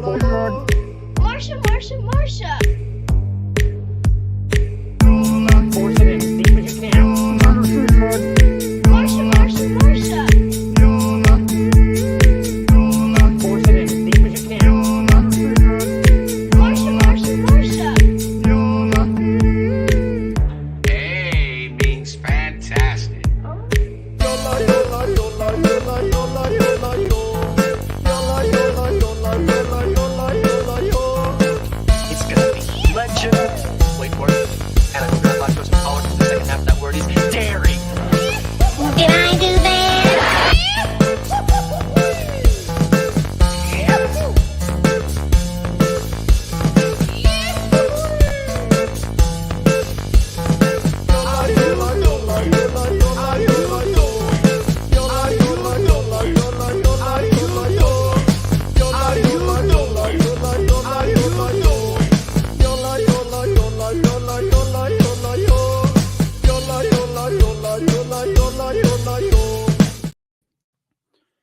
Marsha, Marsha, Marsha. Force it in as deep as you can. Marsha, Marsha, Marsha. Force it in as deep as you can. Marsha, Marsha, Marsha. A means fantastic. It's gonna be legend. Wait for it. And I'm gonna lactose intolerant. The second half of that word is dairy. Did I do that?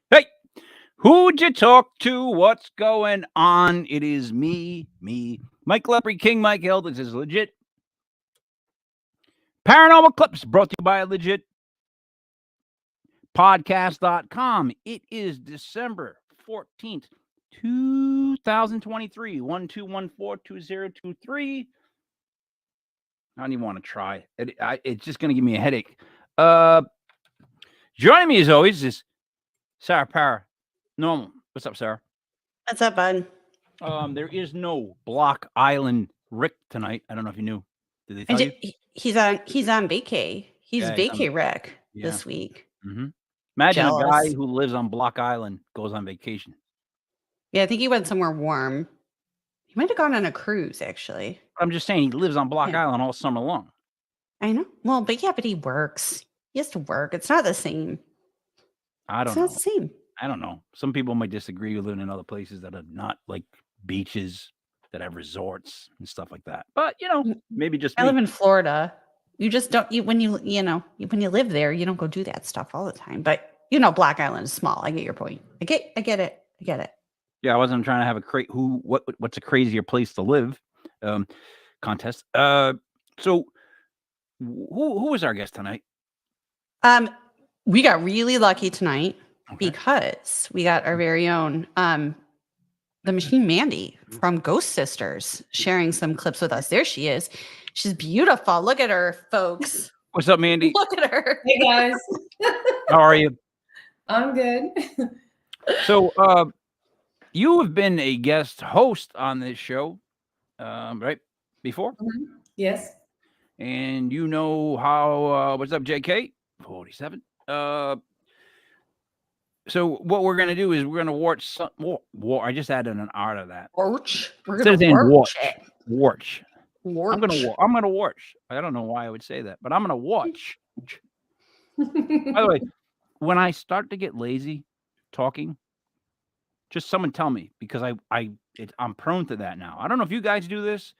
Hey, who'd you talk to? What's going on? It is me, Mike Leprey King, Mike Hill. This is legit. Paranormal Clips brought to you by legit podcast.com. It is December 14th, 2023. 1214-2023. I don't even want to try. It's just going to give me a headache. Joining me as always is Sarah Paranormal. What's up, Sarah? What's up, bud? There is no Block Island Rick tonight. I don't know if you knew. Did they tell you? He's on vacay. He's Yeah, he's on vacay Rick Yeah. this week. Mm-hmm. Imagine a guy Jealous. who lives on Block Island goes on vacation. Yeah, I think he went somewhere warm. He might have gone on a cruise, actually. I'm just saying he lives on Block Yeah. Island all summer long. I know. Well, but he works. He has to work. It's not the same. I It's don't not know. the same. I don't know. Some people might disagree with living in other places that are not like beaches, that have resorts and stuff like that. But maybe just I me. live in Florida. You just don't. When you live there, you don't go do that stuff all the time. But Block Island is small. I get your point. I get it. Yeah, I wasn't trying to have a what's a crazier place to live contest. So who was our guest tonight? We got really lucky tonight Okay. because we got our very own the Machine Mandy from Ghost Sisters sharing some clips with us. There she is. She's beautiful. Look at her, folks. What's up, Mandy? Look at her. Hey guys, How are you? I'm good. So you have been a guest host on this show, right? Before? Yes. And you know how what's up, JK? 47. So what we're gonna do is we're gonna watch some I just added an R to that. Warch. We're Instead of gonna saying watch watch. it. Watch. I'm Warch. gonna watch. I don't know why I would say that, but I'm gonna watch. By the way, when I start to get lazy talking, just someone tell me, because I'm prone to that now. I don't know if you guys do this,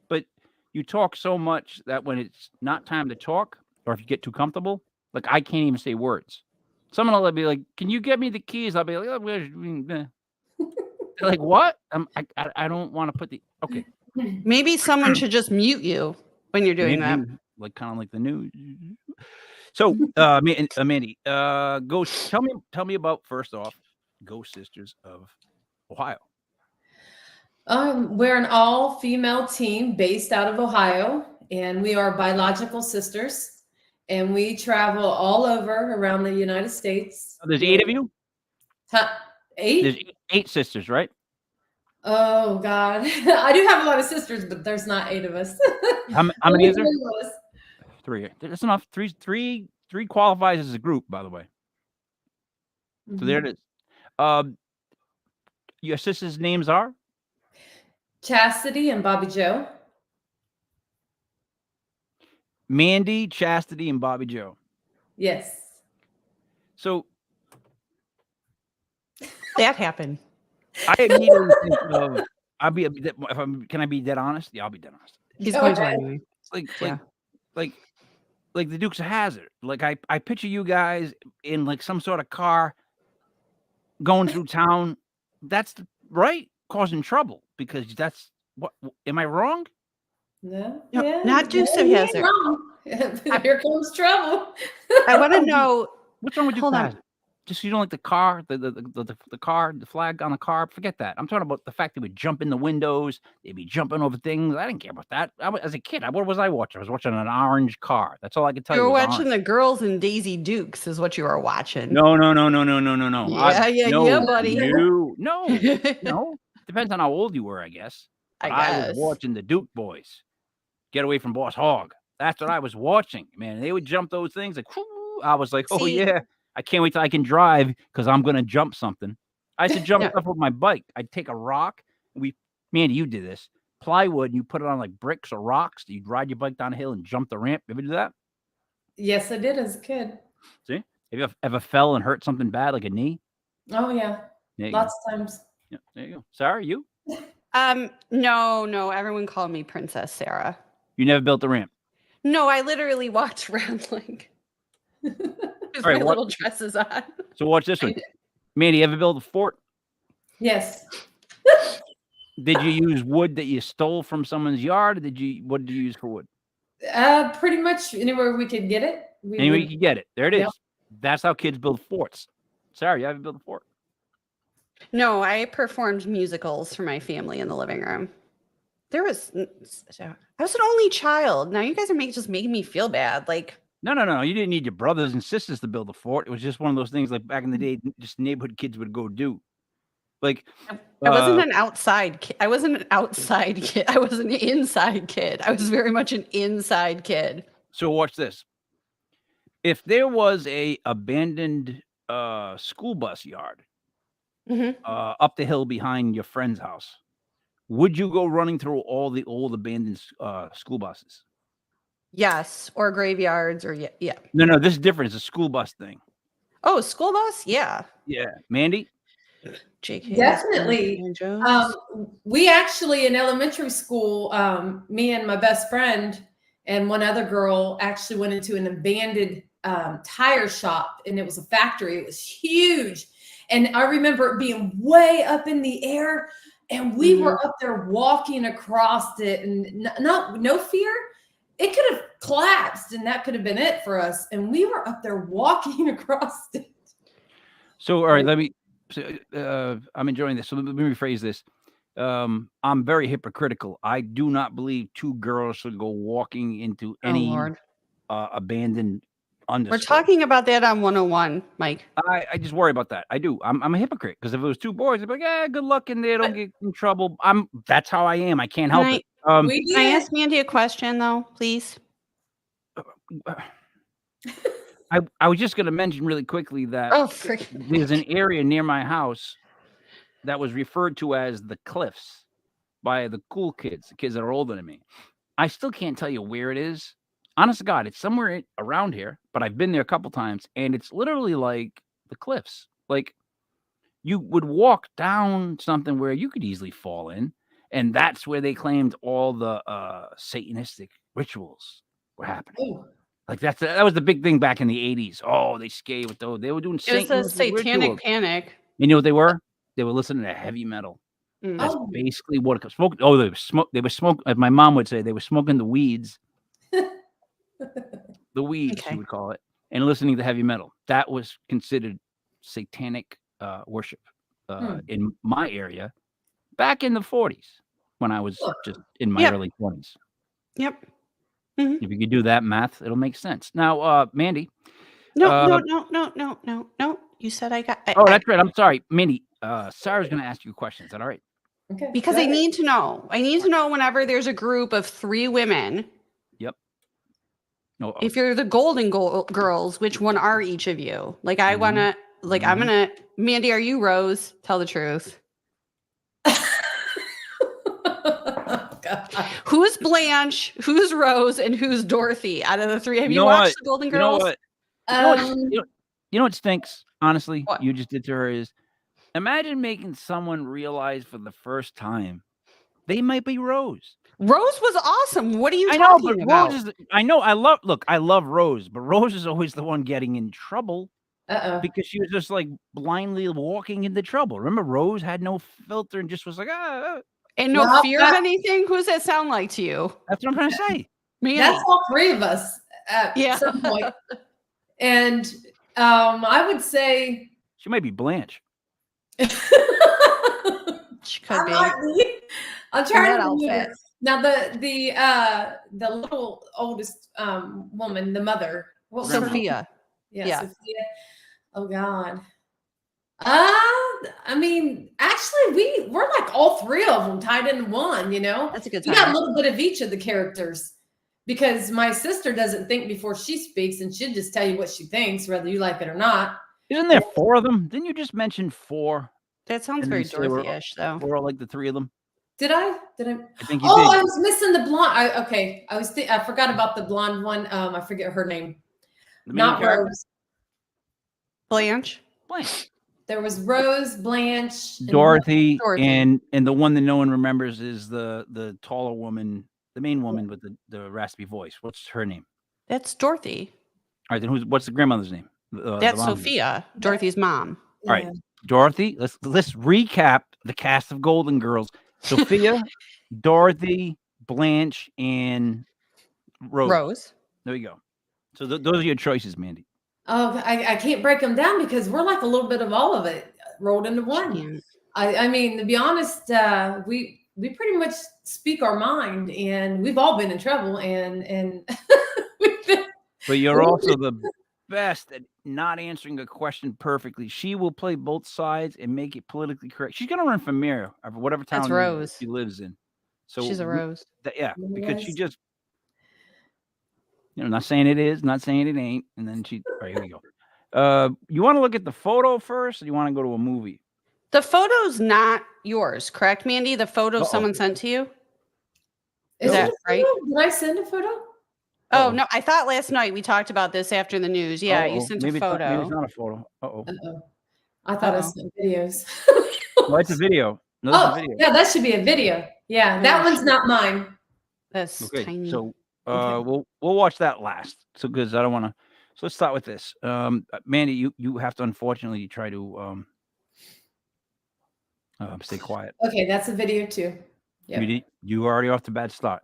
but you talk so much that when it's not time to talk, or if you get too comfortable, like I can't even say words. Someone will be like, "Can you get me the keys?" I'll be like, "Oh, where's-" They're like, "What?" I don't want to put the okay. Maybe someone should just mute you when you're doing that. Maybe, like kind of like the news. So, Mandy, Ghost. Tell me about, first off, Ghost Sisters of Ohio. We're an all-female team based out of Ohio, and we are biological sisters. And we travel all over around the United States. There's 8 of you. 8? There's 8 sisters, right? Oh God, I do have a lot of sisters, but there's not 8 of us. How many is there? Only 3 of us. 3. That's enough. Three qualifies as a group, by the way. So there it is. Your sisters' names are? Chastity and Bobby Joe. Mandy, Chastity, and Bobby Joe. Yes. So That happened. I immediately think of. Can I be dead honest? Yeah, I'll be dead honest. He's Go going to ahead. anyway. It's like the Dukes of Hazzard. Like I picture you guys in like some sort of car going through town. That's right. causing trouble because that's what. Am I wrong? No, No, yeah, not Dukes of you ain't Hazzard. wrong. Here comes trouble. I want to know. What's wrong with you Hold on. guys? Just you don't like the car, the car, the flag on the car. Forget that. I'm talking about the fact they would jump in the windows. They'd be jumping over things. I didn't care about that. As a kid, what was I watching? I was watching an orange car. That's all I could tell You you. were was watching orange. the girls in Daisy Dukes, is what you were watching. No. Yeah, buddy. No. Depends on how old you were, I guess. I But I was guess. watching the Duke boys. Get away from Boss Hogg. That's what I was watching. Man, they would jump those things. Like, whoo, I was like, oh See- yeah. I can't wait till I can drive because I'm gonna jump something. I used to jump Yeah. stuff with my bike. I'd take a rock. Mandy, you did this. Plywood, and you put it on like bricks or rocks. You'd ride your bike down a hill and jump the ramp. You ever do that? Yes, I did as a kid. See? Have you ever fell and hurt something bad, like a knee? Oh yeah, There you lots of times. go. Yeah, there you go. Sarah, you? No. Everyone called me Princess Sarah. You never built the ramp. No, I literally walked around like with All right, my what- little dresses on. So watch this one. Mandy, you ever built a fort? Yes. Did you use wood that you stole from someone's yard? Or what did you use for wood? Pretty much anywhere we could get it. Anyway, you can get it. There it is. Yep. That's how kids build forts. Sarah, you ever built a fort? No, I performed musicals for my family in the living room. I was an only child. Now you guys are just making me feel bad. Like, No. You didn't need your brothers and sisters to build a fort. It was just one of those things like back in the day, just neighborhood kids would go do. Like, I wasn't an outside kid. I wasn't an outside kid. I was an inside kid. I was very much an inside kid. so watch this. If there was a abandoned school bus yard Mhm. up the hill behind your friend's house, would you go running through all the old abandoned school buses? Yes, or graveyards, or yeah. No, this is different. It's a school bus thing. Oh, school bus? Yeah. Yeah. Mandy? JK. Definitely. and Jones. We actually in elementary school, me and my best friend and one other girl actually went into an abandoned tire shop, and it was a factory. It was huge, and I remember it being way up in the air, and we were up there walking across it, and no fear. It could have collapsed, and that could have been it for us. And we were up there walking across it. So, all right, I'm enjoying this. So let me rephrase this. I'm very hypocritical. I do not believe two girls should go walking into any Lord. abandoned understory. We're talking about that on 101, Mike. I just worry about that. I do. I'm a hypocrite because if it was two boys, I'd be like, yeah, good luck in there. Don't get in trouble. That's how I am. I can't help it. We Can I did. ask Mandy a question, though, please? I was just going to mention really quickly that Oh, freaking. there's an area near my house that was referred to as the Cliffs by the cool kids, the kids that are older than me. I still can't tell you where it is. Honest to God, it's somewhere around here, but I've been there a couple times, and it's literally like the cliffs. Like you would walk down something where you could easily fall in, and that's where they claimed all the Satanistic rituals were happening. Oh, Like that was the big thing back in the 80s. Oh, they skate with those. They were doing It was a Satanistic satanic rituals. panic. You know what they were? They were listening to heavy metal. Mm. That's Oh. basically what it was. Smoke. Oh, they were smoking. As my mom would say, they were smoking the weeds. The weeds, Okay. she would call it, and listening to heavy metal. That was considered satanic worship in my area back in the 40s when I was just in my Yep. early 20s. Yep. If you could do that math, it'll make sense. Now, Mandy. No. You said I got. That's right. I'm sorry, Mandy. Sarah's going to ask you a question. Is that all right? okay. Because Go I ahead. need to know. I need to know whenever there's a group of 3 women. Yep. No. If you're the Golden Girls, which one are each of you? Like, I want to. Like, I'm gonna. Mandy, are you Rose? Tell the truth. God. Who's Blanche? Who's Rose? And who's Dorothy? Out of the 3, have you know watched what? the Golden You know Girls? what? Um, You know what stinks? Honestly, What? you just did to her is imagine making someone realize for the first time they might be Rose. Rose was awesome. What are you I know, talking but about? Rose is. I know. I love Rose, but Rose is always the one getting in trouble. because she was just like blindly walking into trouble. Remember, Rose had no filter and just was like, And no Well, fear of anything? Who does that sound like to you? that's what I'm trying to say. Mandy. That's all three of us at Yeah. some point. And I would say She might be Blanche. She could be. I'm In trying that to remember. outfit. Now the little oldest woman, the mother, what was her name? Sophia. Yeah, Yeah. Sophia. Oh God. I mean, actually, we're like all three of them tied into one. You know, That's a good you got a time. little bit of each of the characters because my sister doesn't think before she speaks, and she'll just tell you what she thinks, whether you like it or not. Isn't there 4 of them? Didn't you just mention 4? That sounds And very then say we're- Dorothy-ish, though. We're all like the 3 of them. Did I? I think you Oh, did. I was missing the blonde. I forgot about the blonde one. I forget her name. The main Not character? Rose. Blanche. Blanche. There was Rose, Blanche, and Dorothy, Dorothy. and the one that no one remembers is the taller woman, the main woman with the raspy voice. What's her name? That's Dorothy. All right, then what's the grandmother's name? The That's mom's name. Sophia, Dorothy's mom. All right, Dorothy. Let's recap the cast of Golden Girls: Sophia, Dorothy, Blanche, and Rose. There you go. So those are your choices, Mandy. Oh, I can't break them down because we're like a little bit of all of it rolled into one. Yeah. I mean, to be honest, we pretty much speak our mind, and we've all been in trouble, and we've been, But you're also the best at not answering a question perfectly. She will play both sides and make it politically correct. She's gonna run for mayor of whatever town That's Rose. she lives in. So She's a Rose. Yeah, because she Rose. just, not saying it is, not saying it ain't, and then she. All right, here we go. You want to look at the photo first, or you want to go to a movie? The photo's not yours, correct, Mandy? The photo Uh-oh. someone sent to you? Is that it a right? photo? Did I send a photo? Oh, Uh-oh. no. I thought last night we talked about this after the news. Yeah, you Uh-oh. sent Maybe a it's not- maybe photo. it's not a photo. Uh-oh. Uh-oh. I thought I Uh-oh. sent videos. Well, it's a video. No, it's a Oh, video. yeah, that should be a video. Yeah, that Yeah, one's sure. not mine. That's Okay, tiny. so Okay. we'll watch that last. So because I don't want to. So let's start with this. Mandy, you have to unfortunately try to stay quiet. Okay, that's a video too. Yep. You already off to a bad start.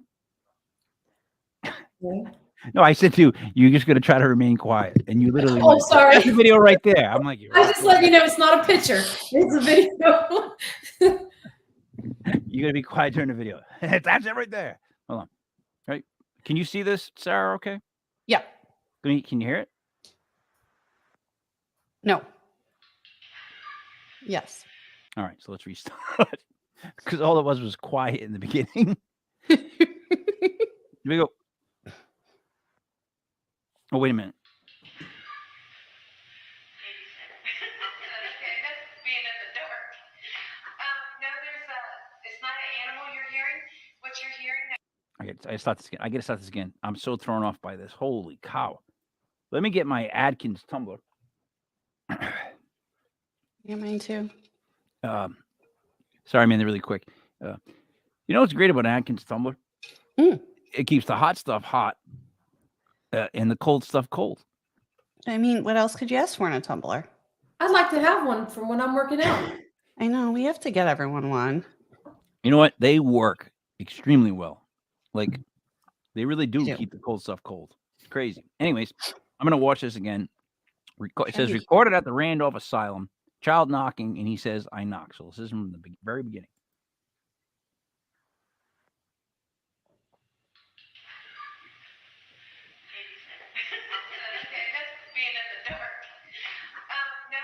Yeah. No, I said to you, you're just gonna try to remain quiet, and you literally. Oh, went, sorry. That's the video right there. I'm like, I just let you know it's not a picture. It's a video. you gotta be quiet during the video. That's it right there. Hold on. Right? Can you see this, Sarah? Okay. Yeah. Can you hear it? No. Yes. All right, so let's restart because all it was quiet in the beginning. Here we go. Oh, wait a minute. Being in the dark. No, it's not an animal you're hearing. What you're hearing. I gotta start this again. I'm so thrown off by this. Holy cow. Let me get my Adkins tumbler. Yeah, mine too. Sorry, man, really quick. You know what's great about Adkins tumbler? Mm. It keeps the hot stuff hot and the cold stuff cold. I mean, what else could you ask for in a tumbler? I'd like to have one from when I'm working out. I know. We have to get everyone one. You know what? They work extremely well. Like, they really do They do. keep the cold stuff cold. It's crazy. Anyways, I'm going to watch this again. It says Heavy. recorded at the Randolph Asylum. Child knocking, and he says, I knock. So this is from the very beginning. Being in the dark. No,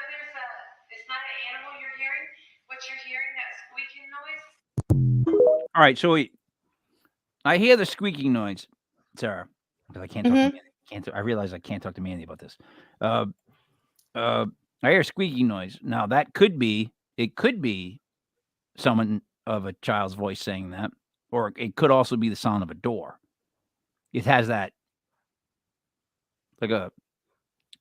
it's not an animal you're hearing. What you're hearing, that squeaking noise. All right, so I hear the squeaking noise, Sarah, because I can't talk to Mandy. I realize I can't talk to Mandy about this. I hear a squeaking noise. Now it could be someone of a child's voice saying that, or it could also be the sound of a door. It has that like a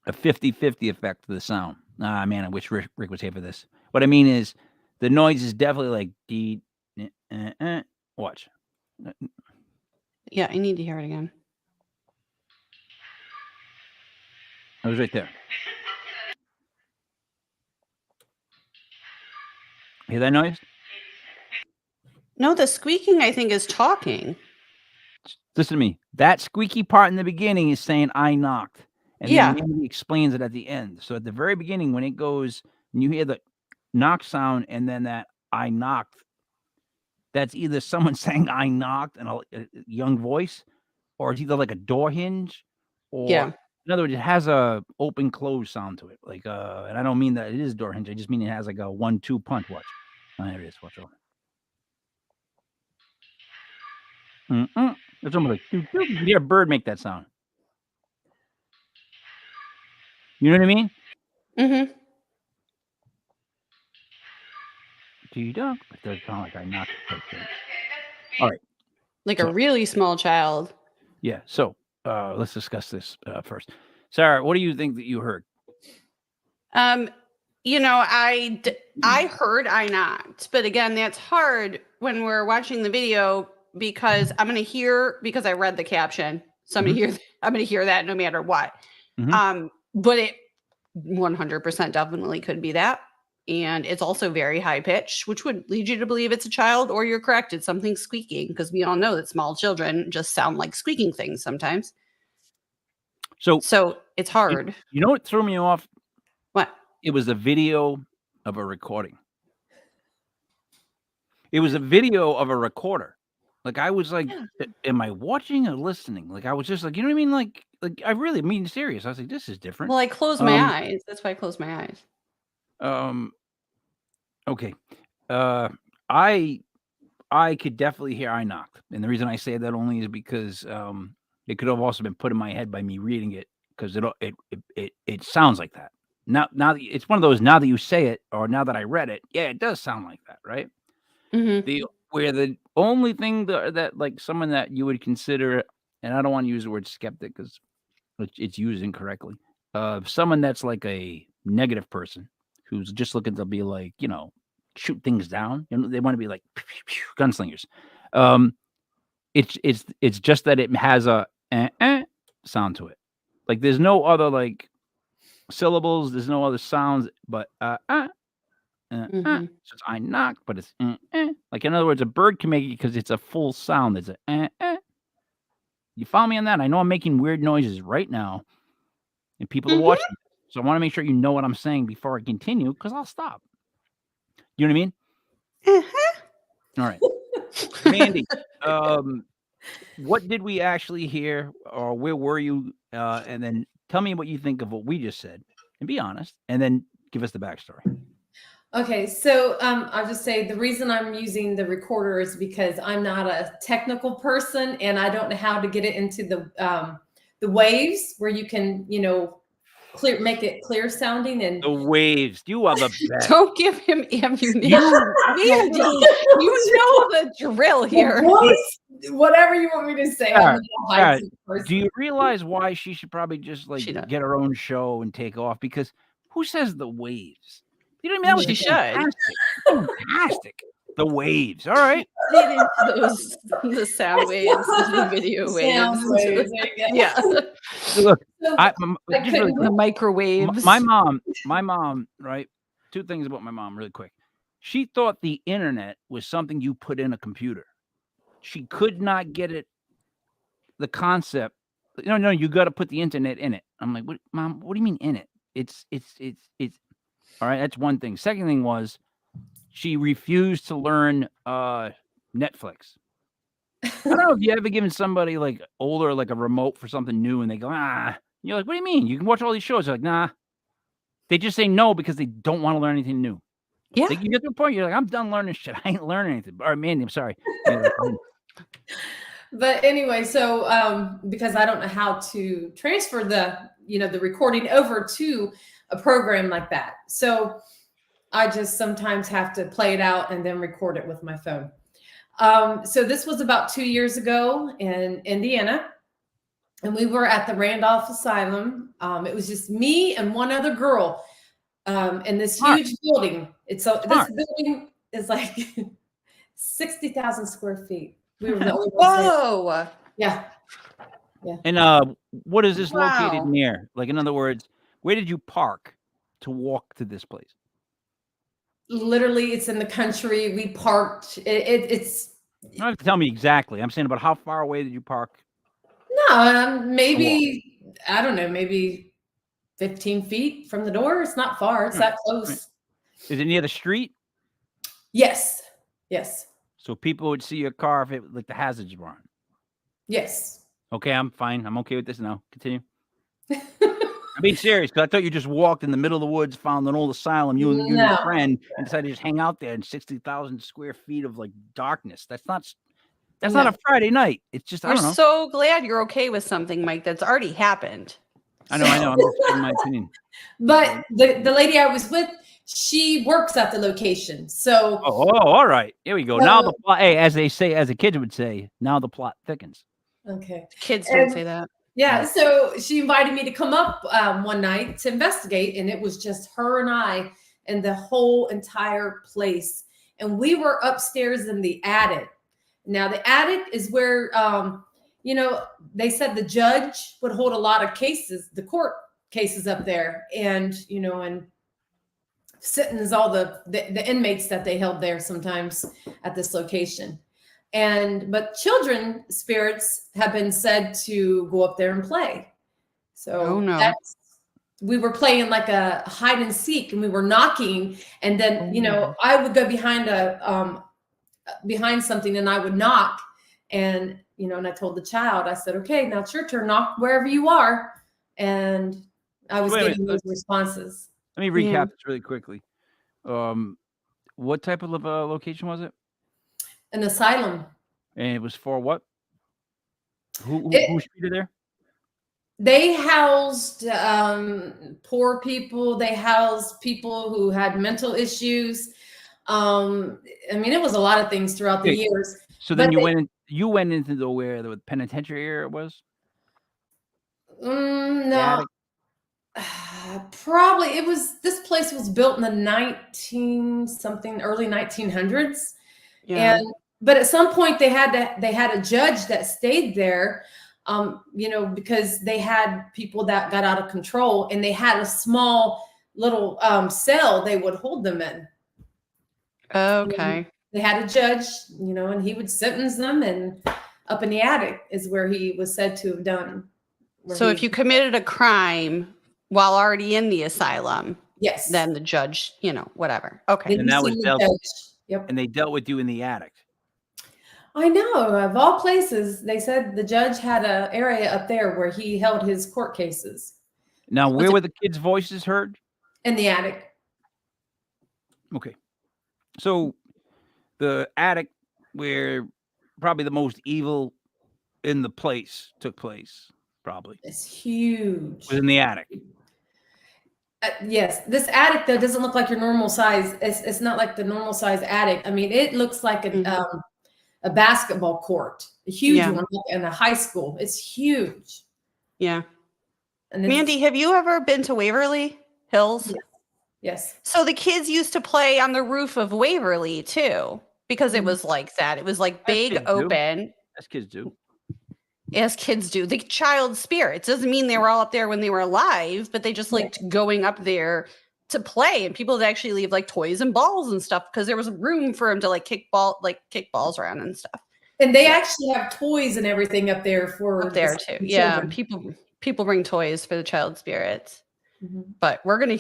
50-50 effect to the sound. Ah, man, I wish Rick was here for this. What I mean is the noise is definitely like dee, watch. Yeah, I need to hear it again. It was right there. Hear that noise? No, the squeaking, I think, is talking. Listen to me. That squeaky part in the beginning is saying I knocked. And Yeah. then Mandy explains it at the end. So at the very beginning, when it goes, and you hear the knock sound and then that I knocked, that's either someone saying I knocked in a young voice, or it's either like a door hinge, or Yeah. in other words, it has a open close sound to it. Like and I don't mean that it is door hinge. I just mean it has like a 1-2 punch. Watch. Oh, there it is. Watch over. It's almost like you can hear a bird make that sound. You know what I mean? Mm-hmm. It does sound like I knocked. All right. Like So- a really small child. Yeah. So let's discuss this first. Sarah, what do you think that you heard? You know, I heard I knocked, but again, that's hard when we're watching the video because I'm going to hear, because I read the caption, so I'm going to hear that no matter what. Mhm. But it 100% definitely could be that, and it's also very high pitched, which would lead you to believe it's a child, or you're correct, it's something squeaking, because we all know that small children just sound like squeaking things sometimes. So it's hard. You know what threw me off? What? It was a video of a recording. It was a video of a recorder. Like I was like, am I watching or listening? Like I was just like, you know what I mean? Like I really mean serious. I was like, this is different. Well, I closed my eyes. That's why I closed my eyes. Okay. I could definitely hear I knocked. And the reason I say that only is because it could have also been put in my head by me reading it, because it sounds like that. Now that it's one of those, now that you say it, or now that I read it, yeah, it does sound like that, right? Mm-hmm. Where the only thing that like someone that you would consider, and I don't want to use the word skeptic because it's used incorrectly, someone that's like a negative person who's just looking to be like, shoot things down. They want to be like gunslingers. It's just that it has a sound to it. Like there's no other like syllables. There's no other sounds, but Mm-hmm. So it's I knocked, but it's like in other words, a bird can make it because it's a full sound. It's a You follow me on that? I know I'm making weird noises right now, and people are watching. So I want to make sure you know what I'm saying before I continue, because I'll stop. You know what I mean? All right, Mandy. What did we actually hear, or where were you? And then tell me what you think of what we just said, and be honest, and then give us the backstory. Okay, so I'll just say the reason I'm using the recorder is because I'm not a technical person and I don't know how to get it into the waves where you can, make it clear sounding. And The waves. You are the best. Don't give him ammunition. Mandy, you know the drill here. Whatever you want me to say. I'm not a high person. Do you realize why she should probably just like get her own show and take off? Because who says the waves? You know what I mean? That was She fantastic. Fantastic. The waves. All right. The sound waves, the video waves. Sound waves. There you go. Yeah. Look, The microwaves. My mom, right? Two things about my mom, really quick. She thought the internet was something you put in a computer. She could not get it. The concept. No, you got to put the internet in it. I'm like, what, Mom? What do you mean in it? It's. All right, that's one thing. Second thing was she refused to learn Netflix. I don't know if you ever given somebody like older like a remote for something new and they go, you're like, what do you mean? You can watch all these shows. They're like, nah. They just say no because they don't want to learn anything new. Yeah. Like, you get to a point, you're like, I'm done learning shit. I ain't learning anything. All right, Mandy, I'm sorry. But anyway, so because I don't know how to transfer the recording over to a program like that. So I just sometimes have to play it out and then record it with my phone. So this was about 2 years ago in Indiana, and we were at the Randolph Asylum. It was just me and one other girl in this huge building. This building is like 60,000 square feet. We were the only ones there. Whoa. Yeah. And what is this located near? Like, in other words, where did you park to walk to this place? Literally, it's in the country. We parked. It's You don't have to tell me exactly. I'm saying about how far away did you park? no, Walk. maybe I don't know, maybe 15 feet from the door. It's not far. It's Right, that close. right. Is it near the street? Yes, yes, So people would see your car if it like the hazards were on. yes. Okay, I'm fine. I'm okay with this now. Continue. I'm being serious because I thought you just walked in the middle of the woods, found an old asylum, you and your No. friend, and decided to just hang out there in 60,000 square feet of like darkness. That's not No. a Friday night. It's just I We're don't know. so glad you're okay with something, Mike, that's already happened. I know. I'm just giving my opinion. But the lady I was with, she works at the location. So Oh, all right. Here we go. Now the plot. Hey, as they say, as a kid would say, now the plot thickens. okay. Kids don't say that. Yeah, so she invited me to come up one night to investigate, and it was just her and I and the whole entire place. And we were upstairs in the attic. Now, the attic is where, they said the judge would hold a lot of cases, the court cases up there, and sittings, all the inmates that they held there sometimes at this location. But children spirits have been said to go up there and play. So Oh, no. we were playing like a hide and seek, and we were knocking, and then I would go behind something, and I would knock, and and I told the child, I said, okay, now it's your turn, knock wherever you are, and I was Wait a getting minute. those responses. Let me recap this really quickly. What type of location was it? An asylum. And it was for what? Who treated there? They housed poor people. They housed people who had mental issues. It was a lot of things throughout the years. So then you went into where the penitentiary area was? No, probably this place was built in the early 1900s. Yeah. But at some point they had a judge that stayed there, because they had people that got out of control, and they had a small little cell they would hold them in. Okay. They had a judge, and he would sentence them, and up in the attic is where he was said to have done. So if you committed a crime while already in the asylum, yes, then the judge, whatever. Okay. And that was dealt. Yep. And they dealt with you in the attic. I know, of all places, they said the judge had an area up there where he held his court cases. Now, where were the kids' voices heard? In the attic. Okay. So the attic where probably the most evil in the place took place, probably. It's huge. Was in the attic. Yes, this attic though doesn't look like your normal size. It's not like the normal size attic. It looks like a basketball court, a huge one in a high school. It's huge. Yeah. And Mandy, have you ever been to Waverly Hills? Yes. So the kids used to play on the roof of Waverly too, because it was like that. It was like big open. As kids do. As kids do. The child spirits doesn't mean they were all up there when they were alive, but they just liked going up there to play, and people would actually leave like toys and balls and stuff because there was room for them to kick balls around and stuff. And they actually have toys and everything up there for up there too. Yeah, people bring toys for the child spirits. Mm-hmm. But we're gonna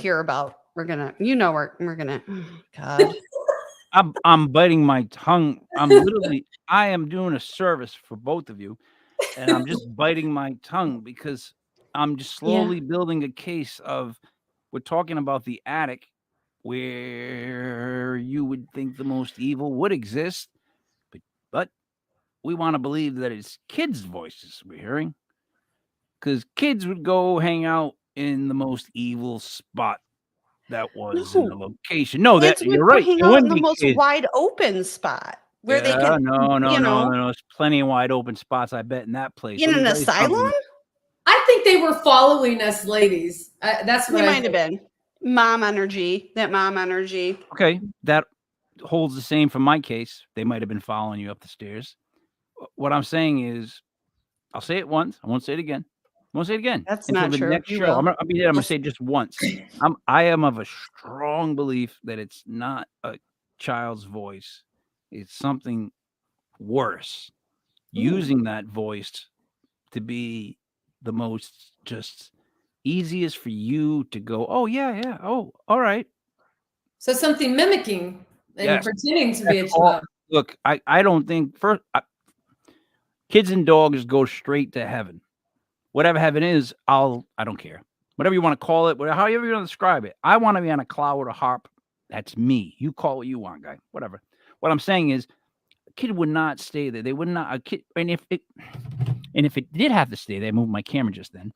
God. I'm biting my tongue. I am doing a service for both of you, and I'm just biting my tongue because I'm just slowly building a case of we're talking about the attic where you would think the most evil would exist, but we want to believe that it's kids' voices we're hearing, because kids would go hang out in the most evil spot that was in the location. No, that you're right. Hang out in the most wide open spot where they can. No. There's plenty of wide open spots. I bet in that place. In an asylum. I think they were following us, ladies. That's what they might have been. Mom energy. That mom energy. Okay, that holds the same for my case. They might have been following you up the stairs. What I'm saying is, I'll say it once. I won't say it again. Won't say it again That's until not the true. next You show. will. I'm gonna say it just once. I am of a strong belief that it's not a child's voice. It's something worse. Using that voice to be the most just easiest for you to go, oh yeah, oh, all right. So something mimicking and Yes. pretending to be That's a all. child. Look, I don't think kids and dogs go straight to heaven. Whatever heaven is, I don't care. Whatever you want to call it, however you want to describe it. I want to be on a cloud with a harp. That's me. You call what you want, guy. Whatever. What I'm saying is, a kid would not stay there. They would not. A kid, and if it did have to stay there, I moved my camera just then.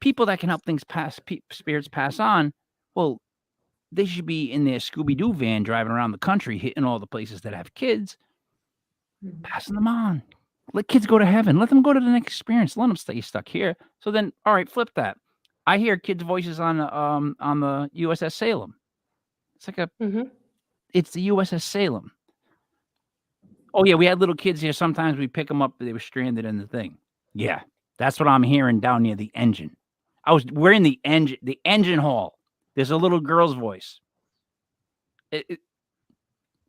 People that can help things spirits pass on. Well, they should be in their Scooby Doo van driving around the country, hitting all the places that have kids, passing them on. Let kids go to heaven. Let them go to the next experience. Let them stay stuck here. So then, all right, flip that. I hear kids' voices on the USS Salem. It's like it's the USS Salem. Oh yeah, we had little kids here. Sometimes we pick them up. They were stranded in the thing. Yeah, that's what I'm hearing down near the engine. We're in the engine hall. There's a little girl's voice.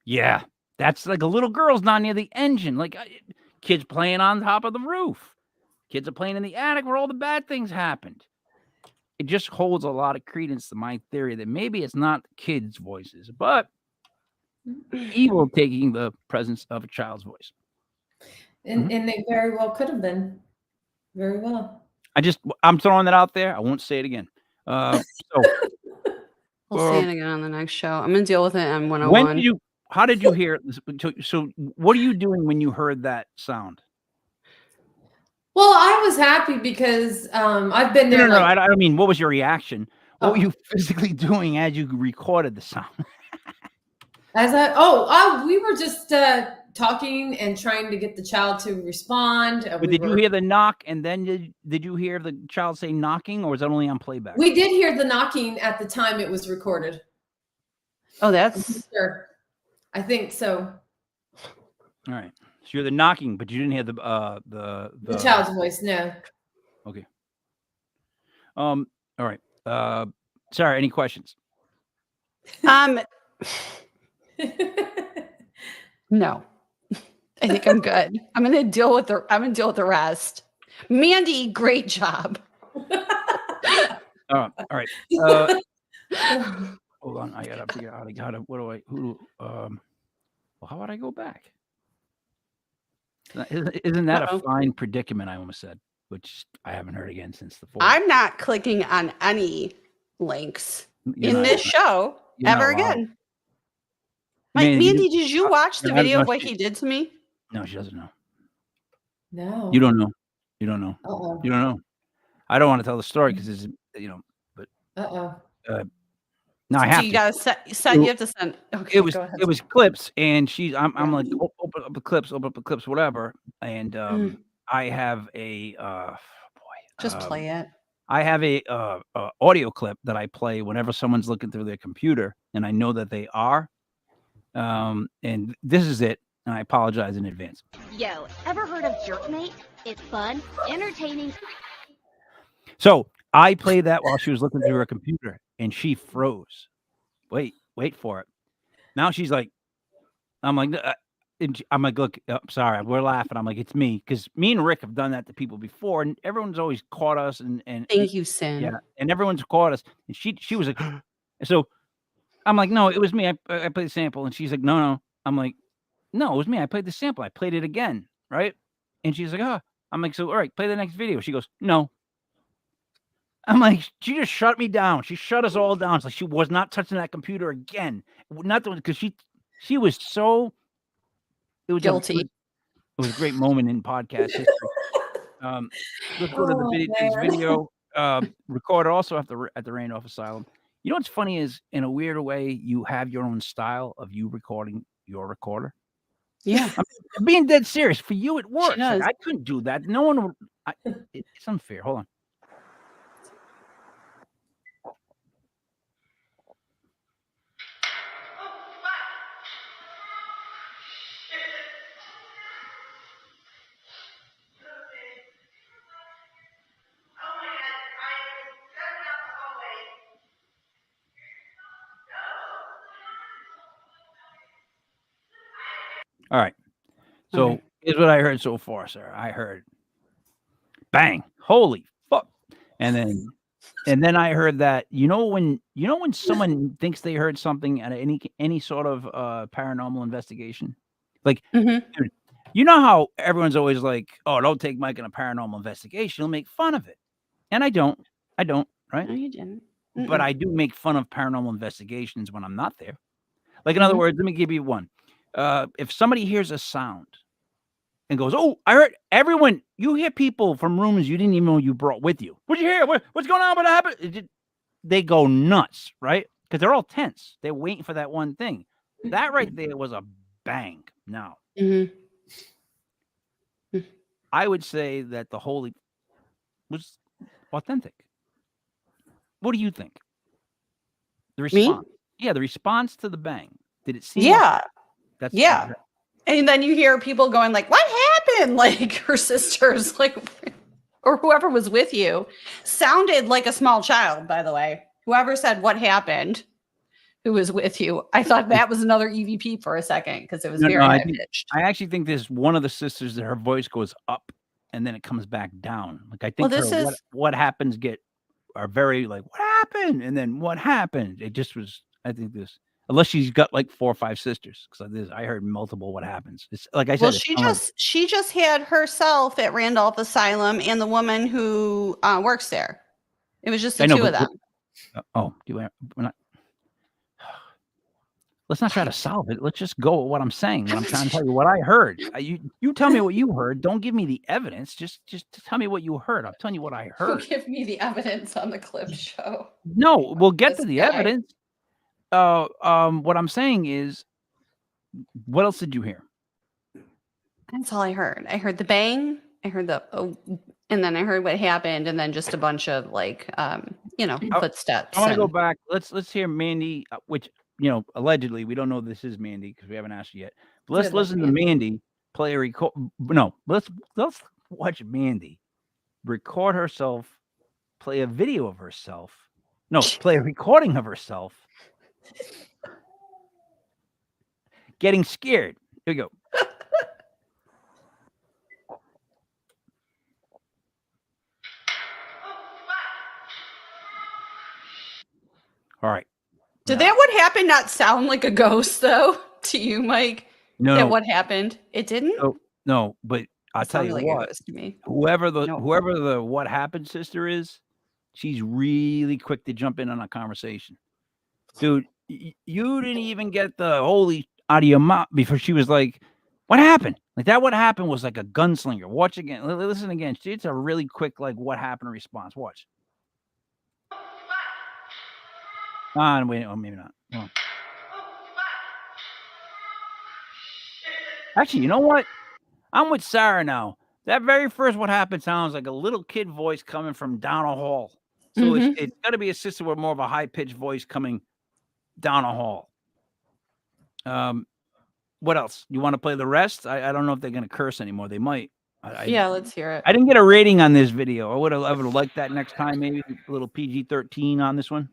Yeah, that's like a little girl's down near the engine. Like kids playing on top of the roof. Kids are playing in the attic where all the bad things happened. It just holds a lot of credence to my theory that maybe it's not kids' voices, but evil taking the presence of a child's voice. And they very well could have been. Very well. I'm throwing that out there. I won't say it again. We'll say it again on the next show. I'm gonna deal with it on 101. How did you hear it? So what are you doing when you heard that sound? Well, I was happy because I've been there. No. I don't mean, what was your reaction? What were you physically doing as you recorded the sound? We were just talking and trying to get the child to respond. But did you hear the knock, and then did you hear the child say knocking, or was that only on playback? We did hear the knocking at the time it was recorded. Oh, that's sure. I think so. All right. So you're the knocking, but you didn't hear the child's voice. No. Okay. All right. Sorry. Any questions? No. I think I'm good. I'm gonna deal with the rest. Mandy, great job. All right. Hold on. I gotta figure out how to. Well, how would I go back? Isn't that a fine predicament? I almost said, which I haven't heard again since the 4th. I'm not clicking on any links in this show ever again. Mandy, did you watch the video of what he did to me? No, she doesn't know. No. You don't know. You don't know. Uh-oh. You don't know. I don't want to tell the story because it's, but no, I have you to. Gotta send. You have to send. Okay, it was clips, and I'm like, open up the clips, whatever. And I have a just play it. I have a audio clip that I play whenever someone's looking through their computer, and I know that they are. And this is it, and I apologize in advance. Yo, ever heard of Jerkmate? It's fun, entertaining. So I played that while she was looking through her computer, and she froze. Wait for it. Now she's like, I'm like, look, sorry, we're laughing. I'm like, it's me, because me and Rick have done that to people before, and everyone's always caught us. And thank you, Sin. Yeah, and everyone's caught us. And she was like, so I'm like, no, it was me. I played the sample, and she's like, no. I'm like, no, it was me. I played the sample. I played it again, right? And she's like, oh. I'm like, so all right, play the next video. She goes, no. I'm like, she just shut me down. She shut us all down. It's like she was not touching that computer again. Not because she was so. It was guilty. It was a great moment in podcast history. Let's go to the video. Recorded also at the Randolph Asylum. You know what's funny is, in a weird way, you have your own style of you recording your recorder. Yeah, I'm being dead serious. For you, it works. Like, I couldn't do that. No one would. It's unfair. Hold on. So Okay. here's what I heard so far, sir. I heard bang, holy fuck, and then I heard that when someone thinks they heard something at any sort of paranormal investigation, like Mhm. dude, you know how everyone's always like, "Oh, don't take Mike in a paranormal investigation; he'll make fun of it," and I don't, right? No, you didn't. But Mm-mm. I do make fun of paranormal investigations when I'm not there. Like in other Mhm. words, let me give you one. If somebody hears a sound and goes, "Oh, I heard," everyone, you hear people from rooms you didn't even know you brought with you. What'd you hear? What's going on? What happened? They go nuts, right? Because they're all tense. They're waiting for that one thing. That right there was a bang. Now, Mhm. I would say that the Holy was authentic. What do you think? The Me? response. Yeah, the response to the bang. Did it seem Yeah. that's Yeah. And then you hear people going like, "What happened?" Like her sisters, like, or whoever was with you, sounded like a small child. By the way, whoever said "What happened," who was with you, I thought that was another EVP for a second because it was No, very I high think pitched. I actually think there's one of the sisters that her voice goes up and then it comes back down. Like I Well, think her this is what happens are very like, "What happened?" And then "What happened?" It just was I think this unless she's got like 4 or 5 sisters because I heard multiple what happens. It's like I well, said, it's kinda like she just had herself at Randolph Asylum and the woman who works there. It was just the I know, two but of them. oh, we're not let's not try to solve it. Let's just go with what I'm saying. What I'm trying to tell you what I heard. You tell me what you heard. Don't give me the evidence. Just tell me what you heard. I'm telling you what I Who heard. give me the evidence on the clip show? No, we'll get to This the guy. evidence. What I'm saying is, what else did you hear? That's all I heard. I heard the bang. I heard the oh, and then I heard what happened, and then just a bunch of like, footsteps. I want to go And back. Let's hear Mandy, which allegedly we don't know this is Mandy because we haven't asked you yet. But let's Good luck, listen to Mandy. Mandy play a record. No, let's watch Mandy record herself, play a video of herself. No, play a recording of herself getting scared. Here we go. All right. Did Now, that what happened not sound like a ghost though to you, Mike? That no, what happened? It didn't. no, but I'll It tell sounded you like a what. ghost to me. Whoever No. the what happened sister is, she's really quick to jump in on a conversation. Dude, you didn't even get the holy out of your mouth before she was like, "What happened?" Like that. What happened was like a gunslinger. Watch again. Listen again. It's a really quick like what happened response. Watch. Wait. Oh, maybe not. Oh. Actually, you know what? I'm with Sarah now. That very first what happened sounds like a little kid voice coming from down a hall. So Mhm. it's got to be a sister with more of a high pitched voice coming down a hall. What else? You want to play the rest? I don't know if they're going to curse anymore. They might. Yeah, let's hear it. I didn't get a rating on this video. I would have liked that next time. Maybe a little PG-13 on this one.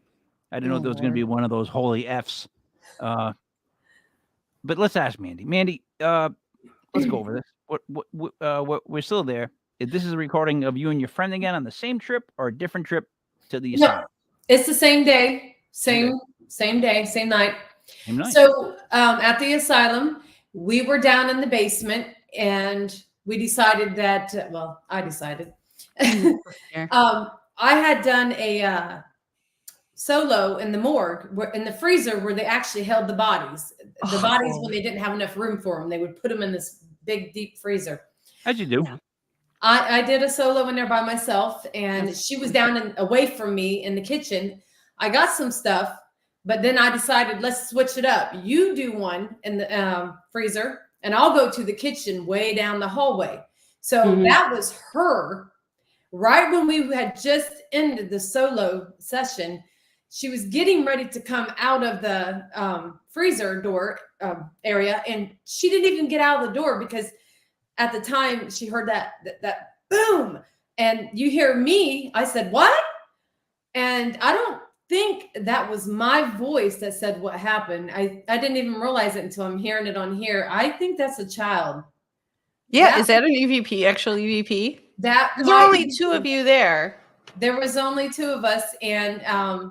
I didn't know Oh, there was going to be Lord. one of those holy Fs. But let's ask Mandy. Mandy, let's go over this. We're still there. If this is a recording of you and your friend again on the same trip or a different trip to the No, asylum. it's the same day, Okay. same day, same night. Same night. So at the asylum, we were down in the basement, and we decided that. Well, I decided. Here. I had done a solo in the morgue, in the freezer where they actually held the bodies. The bodies, when they didn't have enough room for them, they would put them in this big, deep freezer. As you do. Yeah. I did a solo in there by myself, and she was down and away from me in the kitchen. I got some stuff, but then I decided, let's switch it up. You do one in the freezer, and I'll go to the kitchen way down the hallway. So that was her. Right when we had just ended the solo session, she was getting ready to come out of the freezer door area, and she didn't even get out of the door because at the time she heard that boom, and you hear me. I said, "What?" And I don't think that was my voice that said what happened. I didn't even realize it until I'm hearing it on here. I think that's a child. Yeah, That- is that an EVP? Actual EVP? That There's only might- 2 of you there. There was only 2 of us, and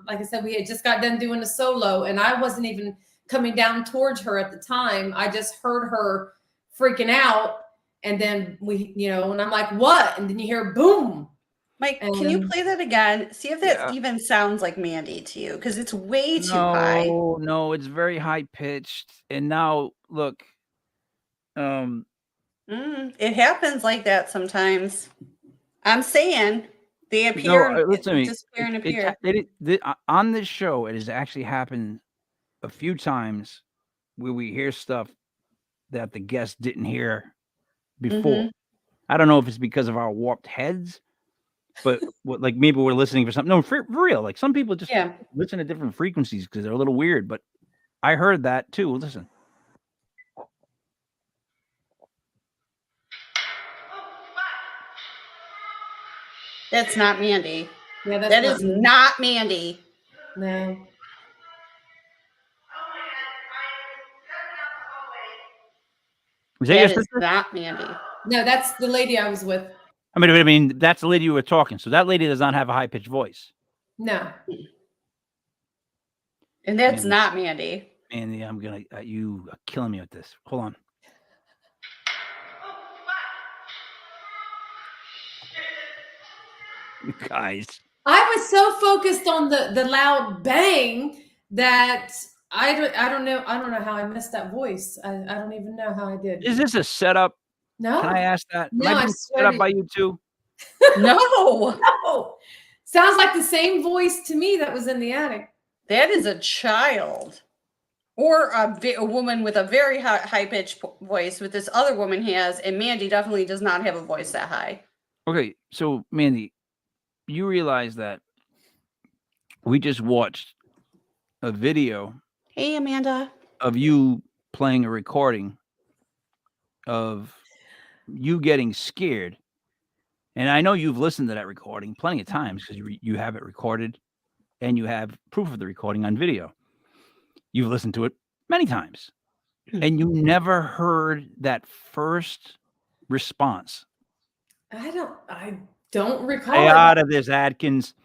like I said, we had just got done doing a solo, and I wasn't even coming down towards her at the time. I just heard her freaking out, and then and I'm like, "What?" And then you hear boom. Mike, can you And- play that again? See if that Yeah. even sounds like Mandy to you, because it's way too high. No, it's very high pitched. And now look, It happens like that sometimes. I'm saying they appear, no, listen to me. disappear, and appear. On this show, it has actually happened a few times where we hear stuff that the guests didn't hear before. I don't know if it's because of our warped heads, but like maybe we're listening for something. No, for real. Like some people just listen to different frequencies because they're a little weird. But I heard that too. Listen. That's not Mandy. Yeah, That is not Mandy. No. That is not Mandy. No, that's the lady I was with. I mean, that's the lady you were talking. So that lady does not have a high pitched voice. No. And that's not Mandy. Mandy, I'm gonna you are killing me with this. Hold on. You guys. I was so focused on the loud bang that I don't know how I missed that voice. I don't even know how I did. Is this a setup? No. Can I ask that? No, Am I I being swear set up to- by you too? No. No. Sounds like the same voice to me that was in the attic. That is a child. Or a woman with a very high pitched voice, with this other woman has, and Mandy definitely does not have a voice that high. Okay, so Mandy, you realize that we just watched a video Hey, Amanda. of you playing a recording of you getting scared. And I know you've listened to that recording plenty of times because you have it recorded and you have proof of the recording on video. You've listened to it many times and you never heard that first response. I don't recall. Stay it. out of this, Adkins.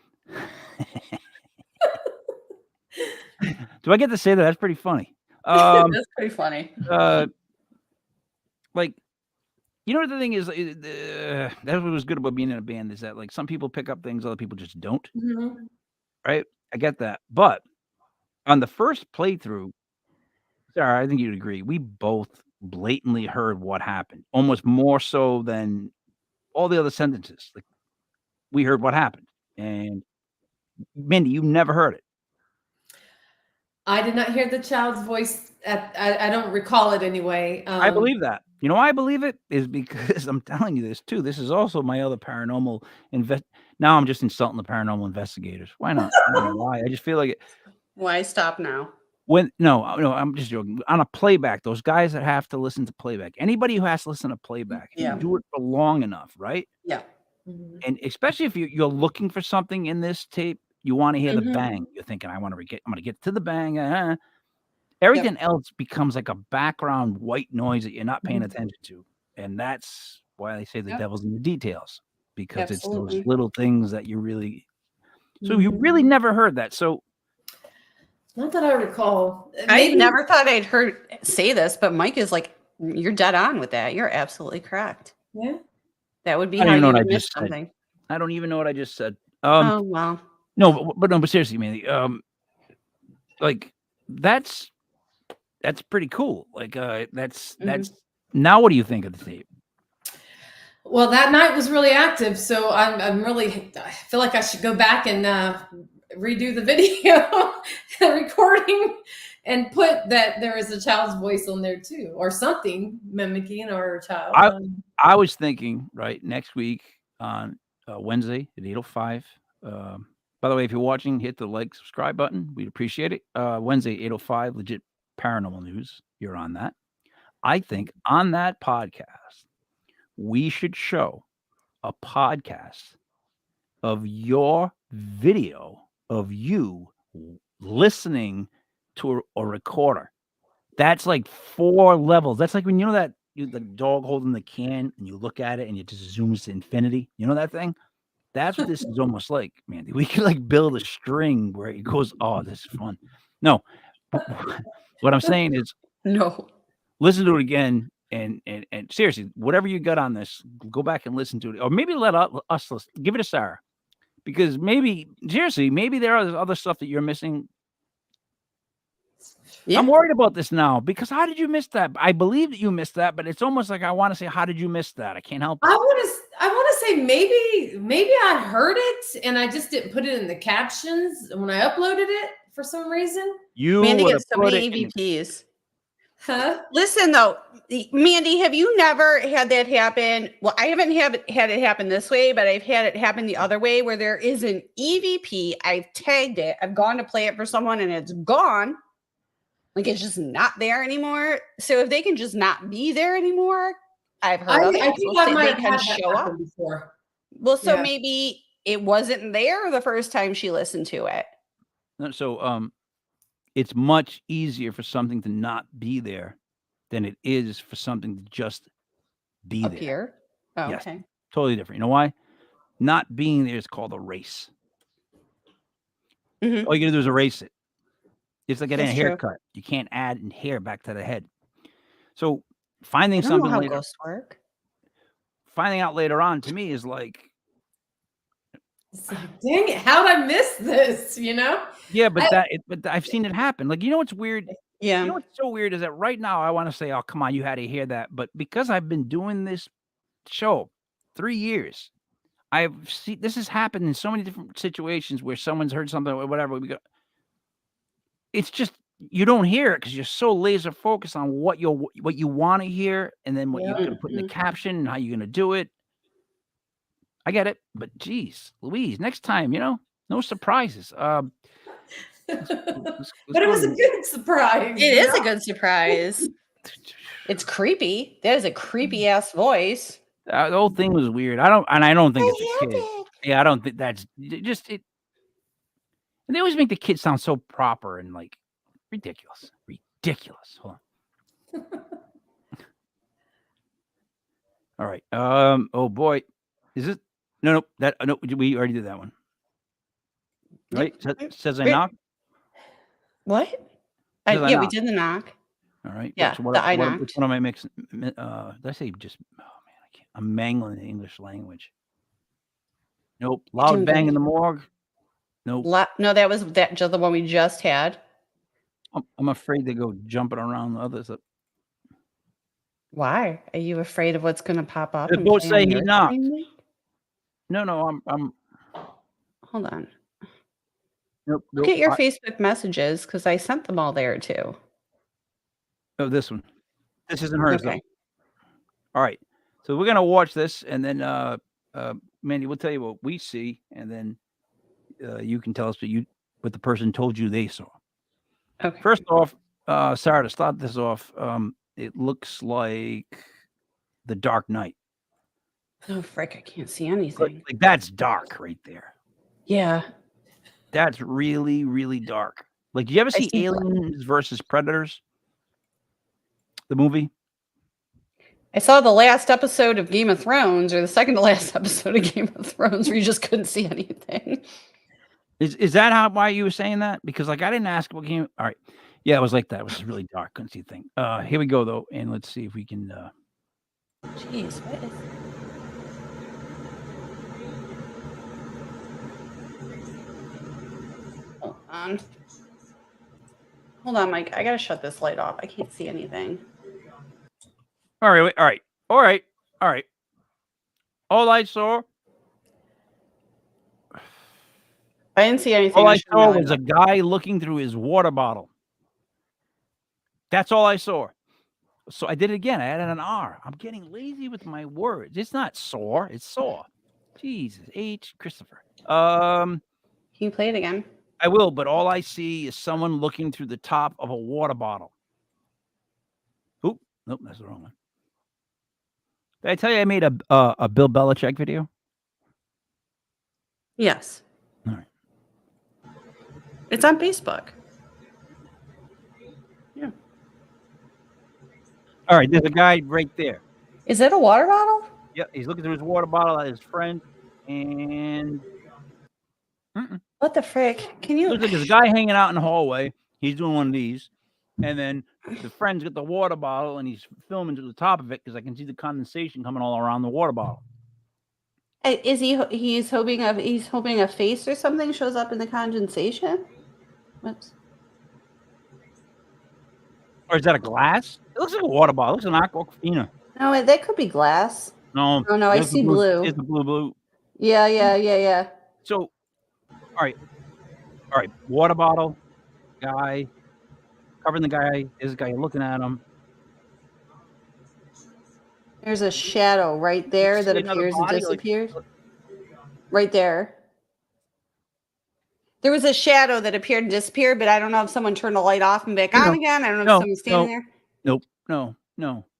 Do I get to say that? That's pretty funny. That's pretty funny. Like, you know what the thing is? That's what was good about being in a band is that like some people pick up things other people just don't. Mhm. Right? I get that. But on the first playthrough, Sarah, I think you'd agree, we both blatantly heard what happened, almost more so than all the other sentences. Like we heard what happened. And Mindy, you never heard it. I did not hear the child's voice. I don't recall it anyway. I believe that. You know why I believe it is because I'm telling you this too. This is also my other paranormal Now I'm just insulting the paranormal investigators. Why not? I don't know why. I just feel like it. Why stop now? No, I'm just joking. On a playback, those guys that have to listen to playback, anybody who has to listen to playback, if you do it for long enough, right? Yeah. And especially if you're looking for something in this tape, you want to hear the bang. You're thinking, I'm going to get to the bang. Everything else becomes like a background white noise that you're not paying attention to. And that's why they say the devil's in the details, because it's those little things that you really, so you really never heard that. So not that I recall. I never thought I'd say this, but Mike is like, you're dead on with that. You're absolutely correct. Yeah. That would be I how don't even know you what I would miss just said. something. I don't even know what I just said. Oh, wow. No, but seriously, Mandy, like that's pretty cool. Like that's now what do you think of the tape? Well, that night was really active, so I feel like I should go back and redo the video recording and put that there is a child's voice on there too, or something mimicking our child. I was thinking next week on Wednesday at 8:05. By the way, if you're watching, hit the like, subscribe button. We'd appreciate it. Wednesday, 8:05, legit paranormal news. You're on that. I think on that podcast, we should show a podcast of your video of you listening to a recorder. That's like 4 levels. That's like when you know that the dog holding the can, and you look at it, and it just zooms to infinity. You know that thing? That's what this is almost like, Mandy. We could like build a string where it goes. Oh, this is fun. No, what I'm saying is, No. listen to it again, and seriously, whatever you got on this, go back and listen to it, or maybe let us listen. Give it a star, because maybe seriously, maybe there are other stuff that you're missing. Yeah. I'm worried about this now because how did you miss that? I believe that you missed that, but it's almost like I want to say, how did you miss that? I can't help it. I want to say maybe I heard it and I just didn't put it in the captions when I uploaded it for some reason. You Mandy would gets have so put many it in EVPs. Huh? Listen though, Mandy, have you never had that happen? Well, I haven't had it happen this way, but I've had it happen the other way where there is an EVP. I've tagged it. I've gone to play it for someone and it's gone. Like it's just not there anymore. So if they can just not be there anymore, I've heard I other think people I say might they have can had that show up. happen before. Well, so Yeah. maybe it wasn't there the first time she listened to it. So it's much easier for something to not be there than it is for something to just be there. Appear. Oh, Yes. okay. Totally different. You know why? Not being there is called a race. Mhm. All you gotta do is erase it. It's like getting a That's true. haircut. You can't add hair back to the head. So I finding don't know something how later, ghosts work. finding out later on to me is like, It's like, dang it, how'd I miss this? You know? yeah, but I've seen it happen. Like, you know what's weird? Yeah. You know what's so weird is that right now I want to say, oh, come on, you had to hear that. But because I've been doing this show 3 years, I've seen this has happened in so many different situations where someone's heard something or whatever. It's just you don't hear it because you're so laser focused on what you want to hear, and then what you're Yeah. gonna put in the caption and how you're gonna do it. I get it, but geez, Louise, next time, no surprises. But it was a good surprise. It you is a know? good surprise. It's creepy. That is a creepy ass voice. The whole thing was weird. I don't think it's a kid. Yeah, I don't think that's just it. And they always make the kids sound so proper and like ridiculous. Ridiculous. Hold on. All right. Oh boy, is it? No. No. We already did that one. Right? Says I knock. What? Says I Yeah, we knock. did the knock. All right. Yeah, So the I knocked. which one am I mixing? Did I say just? Oh man, I can't. I'm mangling the English language. Nope. Loud doing bang good. in the morgue. Nope. No, that was just the one we just had. I'm afraid to go jumping around the others. Why? Are you afraid of what's going to pop up? They and both play say on he your knocked. screen? No. I'm. Hold on. Nope. Look at your Facebook messages because I sent them all there too. Oh, this one. This isn't hers Okay. though. All right. So we're gonna watch this, and then Mandy, we'll tell you what we see, and then you can tell us what the person told you they saw. Okay. First off, Sarah, to start this off, it looks like The Dark Knight. Oh frick! I can't see anything. Like that's dark right there. Yeah. That's really, really dark. Like, do you ever see see Aliens versus Predators? The movie? I saw the last episode of Game of Thrones, or the second to last episode of Game of Thrones, where you just couldn't see anything. Is that why you were saying that? Because like I didn't ask what game. All right, yeah, it was like that. It was really dark. Couldn't see a thing. Here we go though, and let's see if we can. Jeez, what is? Hold on, Mike. I gotta shut this light off. I can't see anything. All right. All I saw. I didn't see anything. All I saw was a guy looking through his water bottle. That's all I saw. So I did it again. I added an R. I'm getting lazy with my words. It's not sore. It's saw. Jesus, H. Christopher. Can you play it again? I will, but all I see is someone looking through the top of a water bottle. Oop, nope, that's the wrong one. Did I tell you I made a Bill Belichick video? Yes. All right. It's on Facebook. Yeah. All right, there's a guy right there. Is it a water bottle? Yep, he's looking through his water bottle at his friend, and What the frick? Can you? looks like there's a guy hanging out in the hallway. He's doing one of these, and then the friend's got the water bottle, and he's filming to the top of it because I can see the condensation coming all around the water bottle. Is he? He's hoping a face or something shows up in the condensation. Whoops. Or is that a glass? It looks like a water bottle. It looks like Aquafina. No, that could be glass. No. Oh no, I there's the see blue. It's the blue. Yeah. So, all right. Water bottle, guy, covering the guy. There's a guy looking at him. There's a shadow right there that See another appears and body, disappears. Right there. There was a shadow that appeared and disappeared, but I don't know if someone turned the light off and back on again. I don't know if someone's standing there. Nope. No.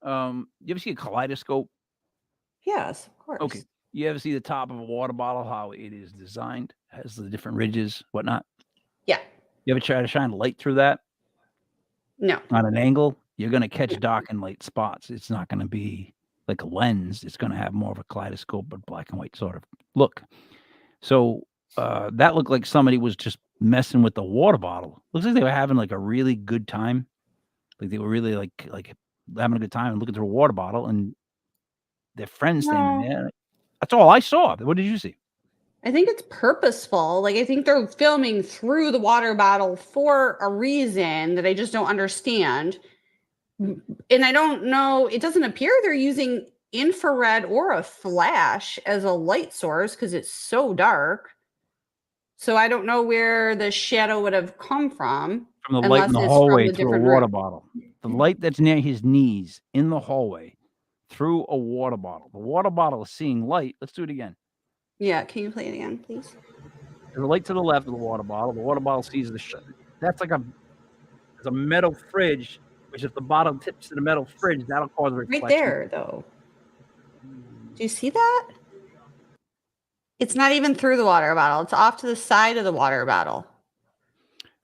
You ever see a kaleidoscope? Yes, of course. Okay. You ever see the top of a water bottle, how it is designed, has the different ridges, whatnot? Yeah. You ever try to shine light through that No. on an angle? You're going to catch dark and light spots. It's not going to be like a lens. It's going to have more of a kaleidoscope, but black and white sort of look. So that looked like somebody was just messing with the water bottle. Looks like they were having like a really good time. Like they were really like having a good time and looking through a water bottle, and their friends standing there. That's all I saw. What did you see? I think it's purposeful. Like, I think they're filming through the water bottle for a reason that I just don't understand. And I don't know, it doesn't appear they're using infrared or a flash as a light source because it's so dark. So I don't know where the shadow would have come from. From the light in the hallway through a water room. bottle. The light that's near his knees in the hallway through a water bottle. The water bottle is seeing light. Let's do it again. Yeah, can you play it again, please? There's a light to the left of the water bottle. The water bottle sees that's like there's a metal fridge, which if the bottom tips to the metal fridge, that'll cause a reflection. Right there, though. Do you see that? It's not even through the water bottle. It's off to the side of the water bottle.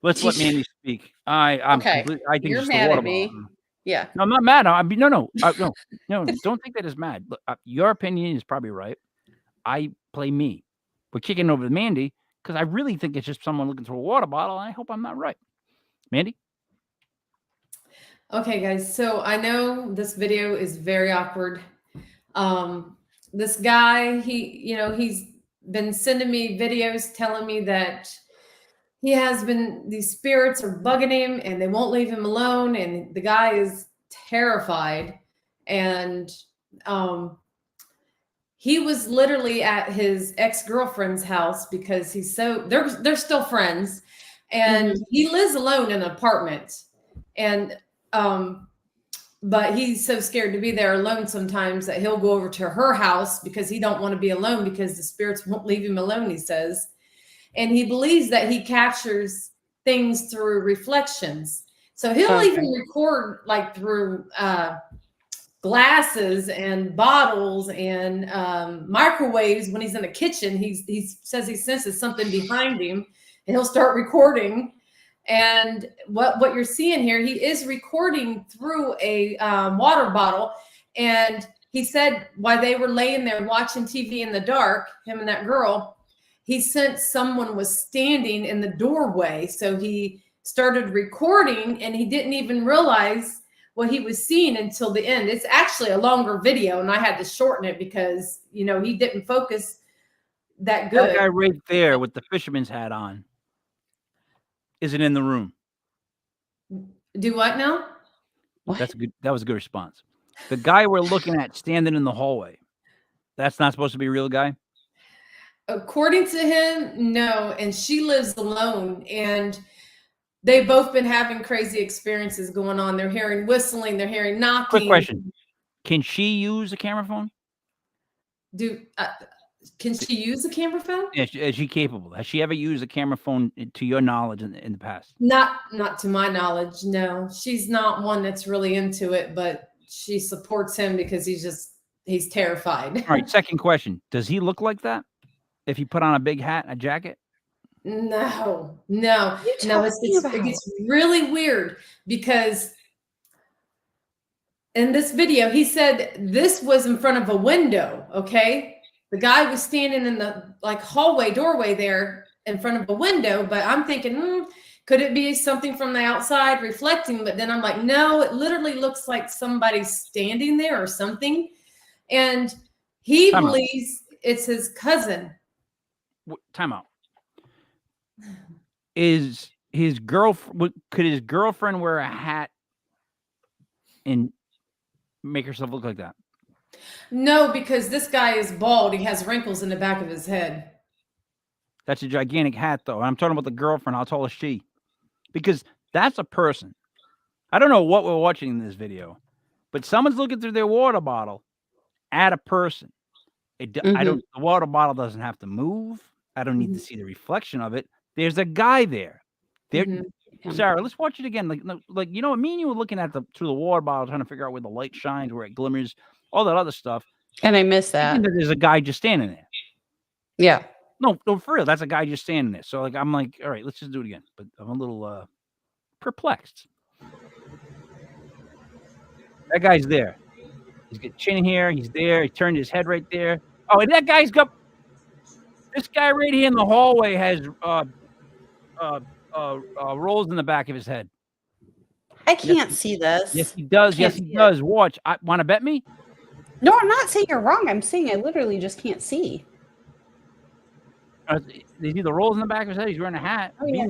Let's let Mandy speak. I'm okay. I think you're it's mad the water at me. bottle. Yeah. No, I'm not mad. I mean, no. Don't think that is mad. Look, your opinion is probably right. I play me. We're kicking over to Mandy because I really think it's just someone looking through a water bottle, and I hope I'm not right. Mandy? Okay, guys. So I know this video is very awkward. This guy, he's been sending me videos telling me that these spirits are bugging him and they won't leave him alone. And the guy is terrified. And he was literally at his ex-girlfriend's house because they're still friends. And he lives alone in an apartment. And but he's so scared to be there alone sometimes that he'll go over to her house because he don't want to be alone because the spirits won't leave him alone, he says. And he believes that he captures things through reflections. So he'll even record like through glasses and bottles and microwaves when he's in the kitchen. He says he senses something behind him and he'll start recording. And what you're seeing here, he is recording through a water bottle. And he said while they were laying there watching TV in the dark, him and that girl, he sensed someone was standing in the doorway. So he started recording and he didn't even realize what he was seeing until the end. It's actually a longer video and I had to shorten it because, he didn't focus that good. That guy right there with the fisherman's hat on isn't in the room. Do what now? That was a good response. The guy we're looking at standing in the hallway, that's not supposed to be a real guy? According to him, no. And she lives alone. And they've both been having crazy experiences going on. They're hearing whistling. They're hearing knocking. Quick question. Can she use a camera phone? Can she use a camera phone? Is she capable? Has she ever used a camera phone to your knowledge in the past? Not to my knowledge, no. She's not one that's really into it, but she supports him because he's terrified. All right, second question. Does he look like that? If he put on a big hat and a jacket? No. It gets really weird because in this video, he said this was in front of a window. Okay. The guy was standing in the like hallway doorway there in front of a window, but I'm thinking, could it be something from the outside reflecting? But then I'm like, no, it literally looks like somebody's standing there or something. And he Time out. believes it's his cousin. Time out. Is his girlfriend? Could his girlfriend wear a hat and make herself look like that? No, because this guy is bald. He has wrinkles in the back of his head. That's a gigantic hat, though. I'm talking about the girlfriend. How tall is she? Because that's a person. I don't know what we're watching in this video, but someone's looking through their water bottle at a person. I don't. The water bottle doesn't have to move. I don't need to see the reflection of it. There's a guy there. There, Sarah. Let's watch it again. Like you know, me and you were looking at through the water bottle, trying to figure out where the light shines, where it glimmers, all that other stuff. And I missed that. There's a guy just standing there. Yeah. No, for real. That's a guy just standing there. So I'm like, all right, let's just do it again. But I'm a little perplexed. That guy's there. He's got chin here. He's there. He turned his head right there. Oh, and that guy's got this guy right here in the hallway has rolls in the back of his head. I can't see this. Yes, he does. Yes, he does. Watch. Want to bet me? No, I'm not saying you're wrong. I'm saying I literally just can't see. There's either rolls in the back of his head. He's wearing a hat. Oh, yeah.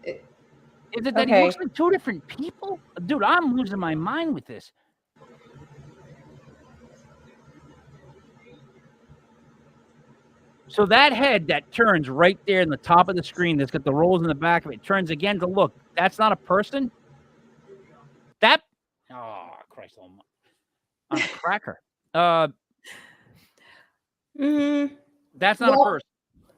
Is it that he looks like two different people? Dude, I'm losing my mind with this. So that head that turns right there in the top of the screen that's got the rolls in the back of it turns again to look. That's not a person? That... Oh, Christ almighty. I'm a cracker. That's not a person.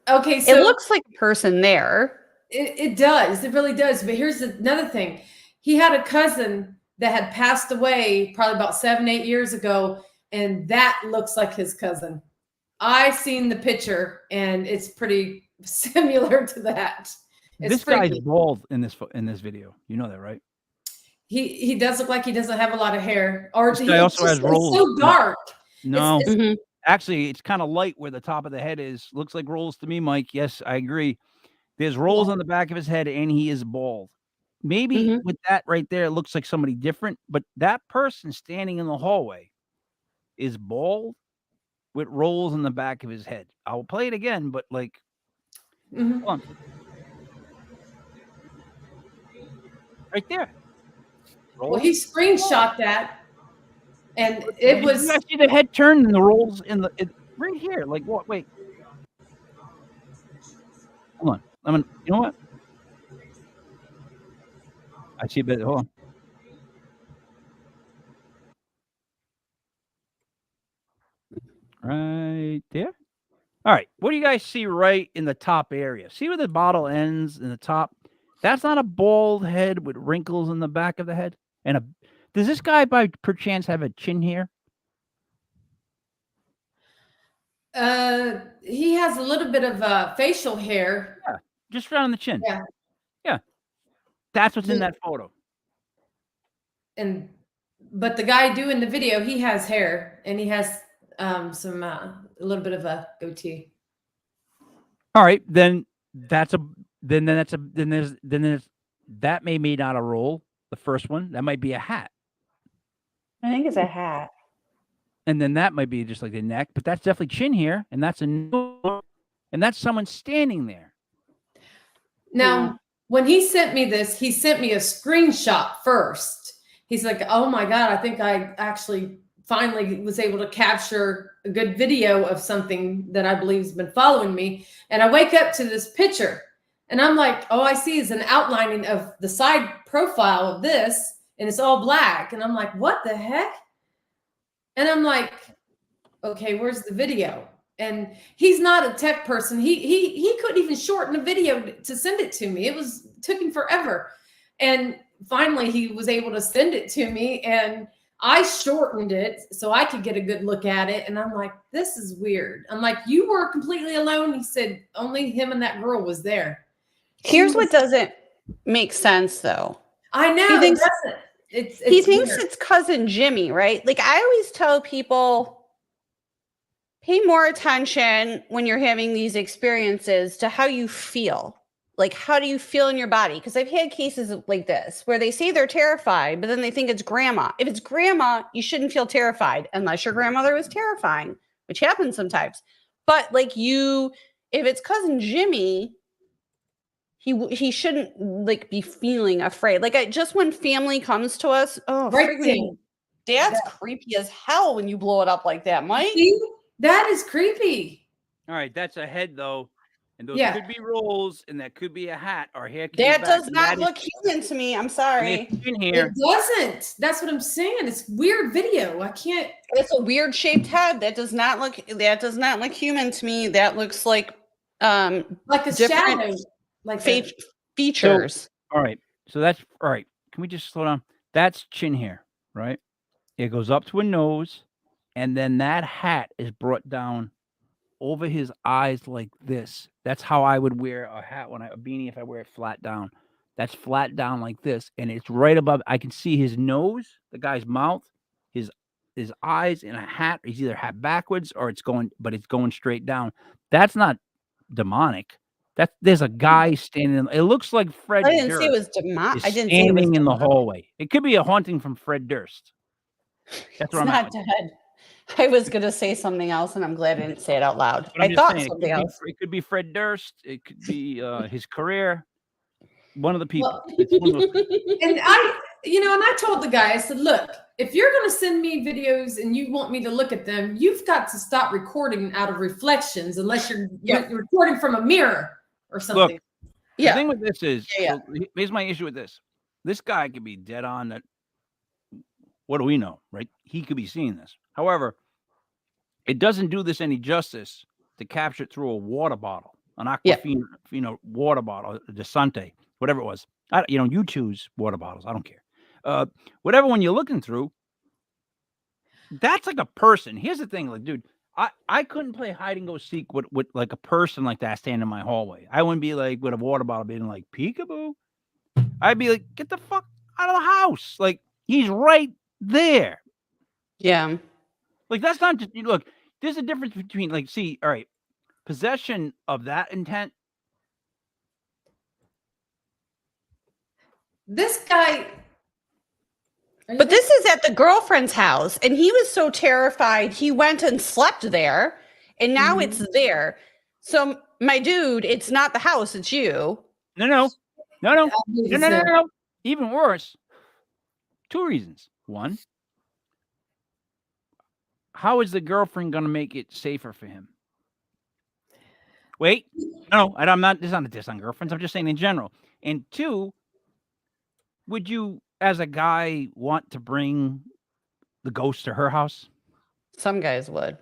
Okay, so it looks like a person there. It does. It really does. But here's another thing. He had a cousin that had passed away probably about 7-8 years ago, and that looks like his cousin. I seen the picture, and it's pretty similar to that. This guy's bald in this video. You know that, right? He does look like he doesn't have a lot of hair. Or this guy also has rolls. It's so dark. No. Actually, it's kind of light where the top of the head is. Looks like rolls to me, Mike. Yes, I agree. There's rolls on the back of his head, and he is bald. Maybe with that right there, it looks like somebody different. But that person standing in the hallway is bald with rolls in the back of his head. I'll play it again, but like, hold on. Right there. Rolls. Well, he screenshot that. And it was. You guys see the head turn and the rolls in the right here. Like what? Wait. Hold on. You know what? I see a bit. Hold on. Right there. All right. What do you guys see right in the top area? See where the bottle ends in the top? That's not a bald head with wrinkles in the back of the head. And does this guy by perchance have a chin hair? He has a little bit of facial hair. Yeah, just around the chin. Yeah. Yeah. That's what's in that photo. But the guy doing the video, he has hair and he has a little bit of a goatee. All right, then that may not a roll. The first one, that might be a hat. I think it's a hat. And then that might be just like the neck, but that's definitely chin here, and that's and that's someone standing there. Now, when he sent me this, he sent me a screenshot first. He's like, "Oh my God, I think I actually finally was able to capture a good video of something that I believe has been following me." And I wake up to this picture, and I'm like, "Oh, I see is an outlining of the side profile of this, and it's all black." And I'm like, "What the heck?" And I'm like, "Okay, where's the video?" And he's not a tech person. He couldn't even shorten a video to send it to me. It took him forever. And finally he was able to send it to me, and I shortened it so I could get a good look at it. And I'm like, this is weird. I'm like, "You were completely alone?" He said, "Only him and that girl was there." Here's what doesn't make sense though. I know. he thinks weird. it's cousin Jimmy, right? Like I always tell people, pay more attention when you're having these experiences to how you feel. Like, how do you feel in your body? Because I've had cases like this where they say they're terrified, but then they think it's grandma. If it's grandma, you shouldn't feel terrified unless your grandmother was terrifying, which happens sometimes. But like if it's cousin Jimmy, he shouldn't like be feeling afraid. Like just when family comes to us, Right freaking dad's creepy as hell when you blow it up like that, Mike. See? That is creepy. All right, that's a head though, and those Yeah. could be rolls, and that could be a hat or hair. Could That be back, does and not that is- look human to me. I'm and sorry. it's in here. It doesn't. That's what I'm saying. It's weird video. I can't. It's a weird shaped head. That does not look human to me. That looks like Like a different shadow. Like features. All right, so that's all right. Can we just slow down? That's chin hair, right? It goes up to a nose, and then that hat is brought down over his eyes like this. That's how I would wear a hat a beanie if I wear it flat down. That's flat down like this, and it's right above. I can see his nose, the guy's mouth, his eyes, in a hat. He's either hat backwards or it's going straight down. That's not demonic. There's a guy standing. It looks like Fred. I didn't say it Durst was demonic. is I didn't say it was standing in the demonic. hallway. It could be a haunting from Fred Durst. That's It's what I'm not at. dead. I was going to say something else, and I'm glad I didn't say it out loud. But I'm I just thought saying, something else. It could be Fred Durst. It could be his career. One of the people. Well, It's one of those people. and I told the guy, I said, look, if you're going to send me videos and you want me to look at them, you've got to stop recording out of reflections unless you're recording from a mirror or something. Look, the thing with this is, Yeah. so here's my issue with this. This guy could be dead on that. What do we know, right? He could be seeing this. However, it doesn't do this any justice to capture it through a water bottle, an Aquafina, water bottle, a Desante, whatever it was. You choose water bottles. I don't care. Whatever one you're looking through, that's like a person. Here's the thing, like, dude, I couldn't play hide and go seek with like a person like that standing in my hallway. I wouldn't be like with a water bottle being like peekaboo. I'd be like, get the fuck out of the house. Like, he's right there. Yeah. Like, that's not just, look, there's a difference between, like, see, all right, possession of that intent. This guy. But this is at the girlfriend's house, and he was so terrified he went and slept there, and now it's there. So, my dude, it's not the house, it's you. No. Even worse. 2 reasons. One, how is the girlfriend going to make it safer for him? Wait, no, I'm not. This is not a diss on girlfriends. I'm just saying in general. And 2, would you, as a guy, want to bring the ghost to her house? Some guys would.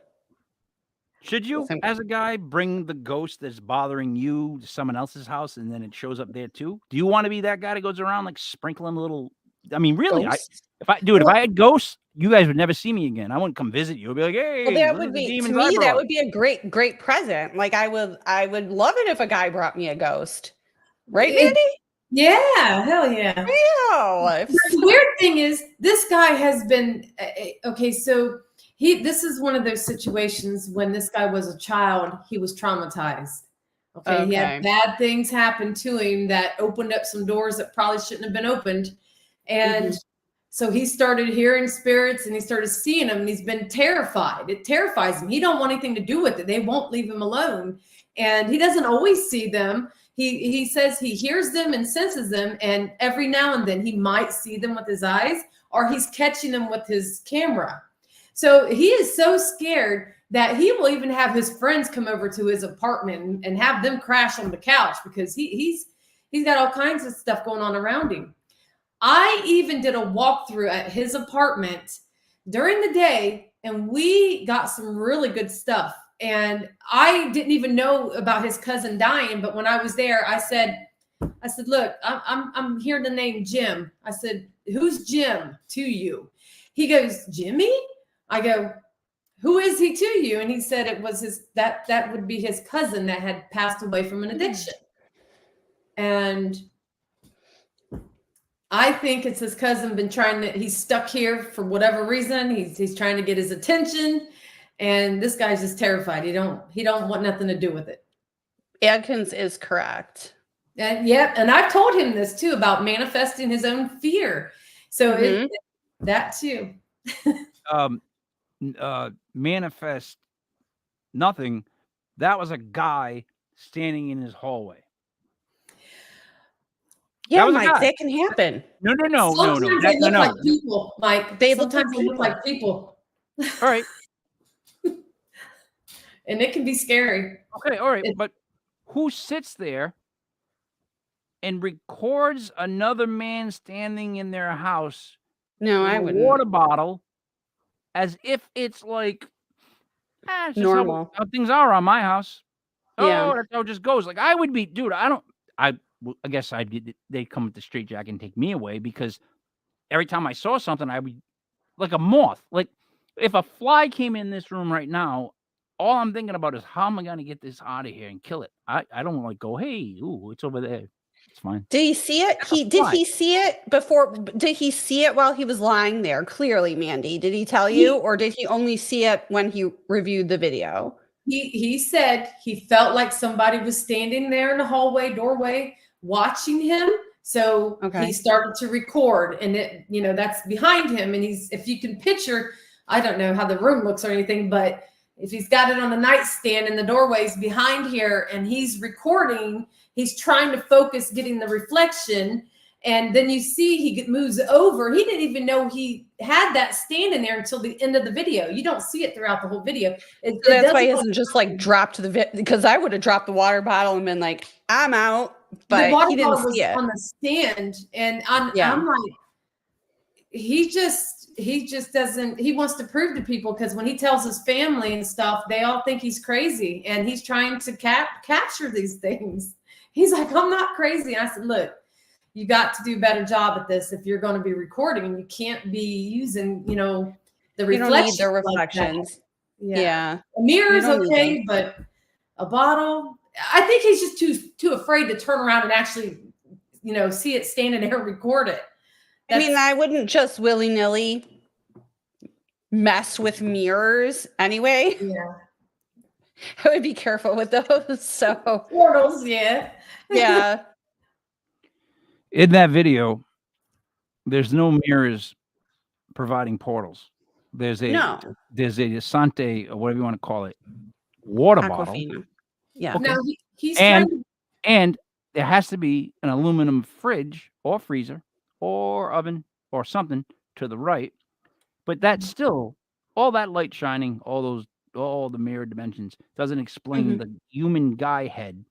Should you, as a guy, bring the ghost that's bothering you to someone else's house and then it shows up there too? Do you want to be that guy that goes around like sprinkling little? I mean, really, if I had ghosts, you guys would never see me again. I wouldn't come visit you. I'd be like, hey, Well, that would be, to me, that would be a great present. Like I would love it if a guy brought me a ghost. Right, Mandy? Yeah, hell yeah. Real. The weird thing is, this guy has been okay. So this is one of those situations when this guy was a child, he was traumatized. Okay, he had bad things happen to him that opened up some doors that probably shouldn't have been opened, and so he started hearing spirits and he started seeing them, and he's been terrified. It terrifies him. He don't want anything to do with it. They won't leave him alone, and he doesn't always see them. He says he hears them and senses them, and every now and then he might see them with his eyes, or he's catching them with his camera. So he is so scared that he will even have his friends come over to his apartment and have them crash on the couch because he's got all kinds of stuff going on around him. I even did a walkthrough at his apartment during the day, and we got some really good stuff. And I didn't even know about his cousin dying, but when I was there, I said, look, I'm hearing the name Jim. I said, who's Jim to you? He goes, Jimmy? I go, who is he to you? And he said it was that would be his cousin that had passed away from an addiction. And I think it's his cousin been trying to. He's stuck here for whatever reason. He's trying to get his attention, and this guy's just terrified. He don't want nothing to do with it. Adkins is correct. And and I've told him this too about manifesting his own fear. So that too. Manifest nothing. That was a guy standing in his hallway. Yeah, was a Mike, guy. that can happen. No. Sometimes they look like people. Like They look sometimes like they look like people, All right. and it can be scary. Okay. All right. But who sits there and records another man standing in their house No, with I a wouldn't. water bottle as if it's like it's just Normal. how things are on my house? Yeah. Oh, that's how it just goes. Like I would be, dude. I guess they'd come with the straight jacket and take me away because every time I saw something, I would like a moth. Like if a fly came in this room right now, all I'm thinking about is how am I going to get this out of here and kill it? I don't like go, hey, ooh, it's over there. It's fine. Did he see it? Did he see it before? Did he see it while he was lying there? Clearly, Mandy. Did he tell you, or did he only see it when he reviewed the video? He said he felt like somebody was standing there in the hallway doorway watching him. So he started to record, and that's behind him. And if you can picture, I don't know how the room looks or anything, but if he's got it on the nightstand and the doorway's behind here and he's recording, he's trying to focus getting the reflection. And then you see he moves over. He didn't even know he had that standing there until the end of the video. You don't see it throughout the whole video. That's why he hasn't just like dropped because I would have dropped the water bottle and been like, I'm out. But he didn't see it on the stand. And I'm like, he just doesn't, he wants to prove to people, because when he tells his family and stuff, they all think he's crazy, and he's trying to capture these things. He's like, I'm not crazy. And I said, look, you got to do a better job at this if you're going to be recording, and you can't be using, the reflections. You don't need the reflections. Like yeah. A mirror is okay, but a bottle, I think he's just too afraid to turn around and actually, see it standing there and record it. I wouldn't just willy-nilly mess with mirrors anyway. Yeah. I would be careful with those. So portals, yeah. Yeah. In that video, there's no mirrors providing portals. There's a Asante, or whatever you want to call it, water bottle. Yeah. Okay. No, he's and there has to be an aluminum fridge or freezer or oven or something to the right. But that's still all that light shining, all the mirror dimensions doesn't explain the human guy head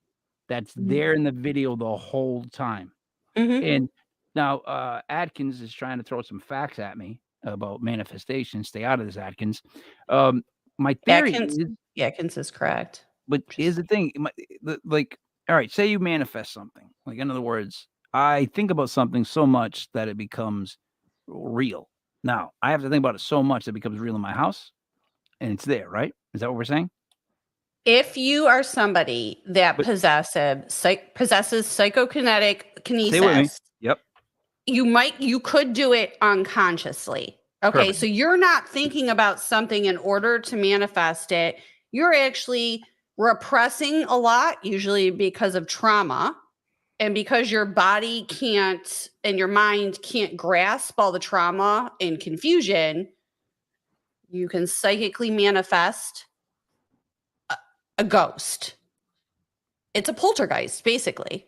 that's there in the video the whole time. And now Atkins is trying to throw some facts at me about manifestation. Stay out of this, Atkins. My theory Atkins is correct. But here's the thing, all right, say you manifest something. Like, in other words, I think about something so much that it becomes real. Now, I have to think about it so much that it becomes real in my house, and it's there, right? Is that what we're saying? If you are somebody that possesses psychokinetic kinesis, yep, you could do it unconsciously. Okay, Perfect. so you're not thinking about something in order to manifest it. You're actually repressing a lot, usually because of trauma, and because your body can't and your mind can't grasp all the trauma and confusion. You can psychically manifest a ghost. It's a poltergeist, basically.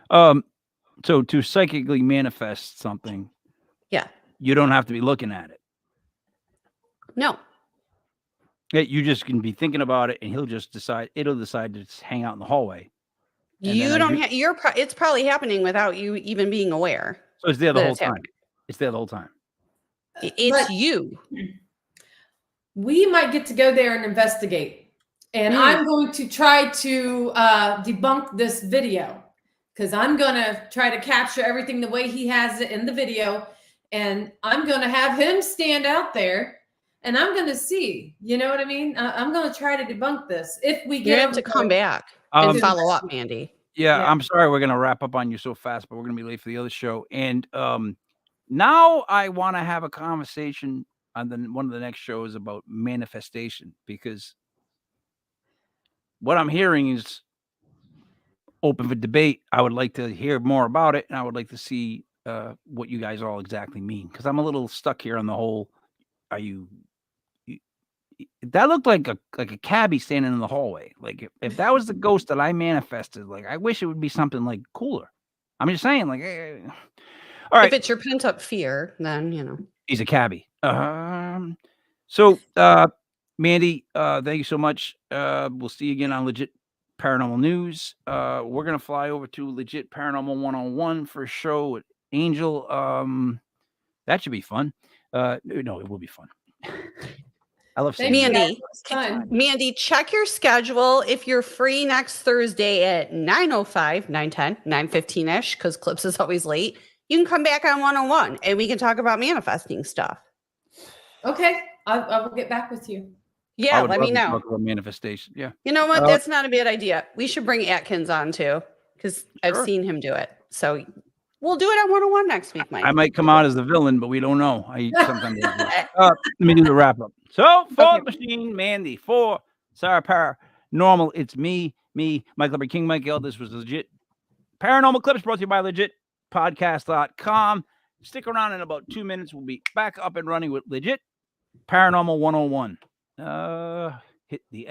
So to psychically manifest something, you don't have to be looking at it. No. You just can be thinking about it, and it'll decide to just hang out in the hallway. You don't have. It's probably happening without you even being aware. So it's there the whole time. It's there the whole time. It's you. We might get to go there and investigate. And I'm going to try to debunk this video, because I'm going to try to capture everything the way he has it in the video. And I'm going to have him stand out there, and I'm going to see, you know what I mean? I'm going to try to debunk this. If we get to come back and follow up, Mandy. Yeah, Yeah. I'm sorry we're gonna wrap up on you so fast, but we're gonna be late for the other show. And now I want to have a conversation on one of the next shows about manifestation, because what I'm hearing is open for debate. I would like to hear more about it, and I would like to see what you guys all exactly mean, because I'm a little stuck here on the whole. Are you? That looked like a cabbie standing in the hallway. Like if that was the ghost that I manifested, like I wish it would be something like cooler. I'm just saying, like, all right, If it's your pent up fear, then he's a cabbie. So Mandy, thank you so much. We'll see you again on Legit Paranormal News. We're gonna fly over to Legit Paranormal 101 for a show with Angel. That should be fun. No, it will be fun. I love seeing Thanks, that. Mandy, guys. It was fun. Mandy, check your schedule if you're free next Thursday at 9:05, 9:10, 9:15-ish, because Clips is always late. You can come back on 101 and we can talk about manifesting stuff. Okay, I will get back with you. Yeah, would let me love to know. talk about manifestation. Yeah. You know what? That's not a bad idea. We should bring Atkins on too, because I've Sure. seen him do it. So we'll do it on 101 next week, Mike. I might come out as the villain, but we don't know. I sometimes let me do the wrap up. So for Machine Mandy, for Sarah Paranormal, it's me, Michael King, Mike L. This was Legit Paranormal Clips, brought to you by legitpodcast.com. Stick around. In about 2 minutes. We'll be back up and running with Legit Paranormal 101. Hit the end.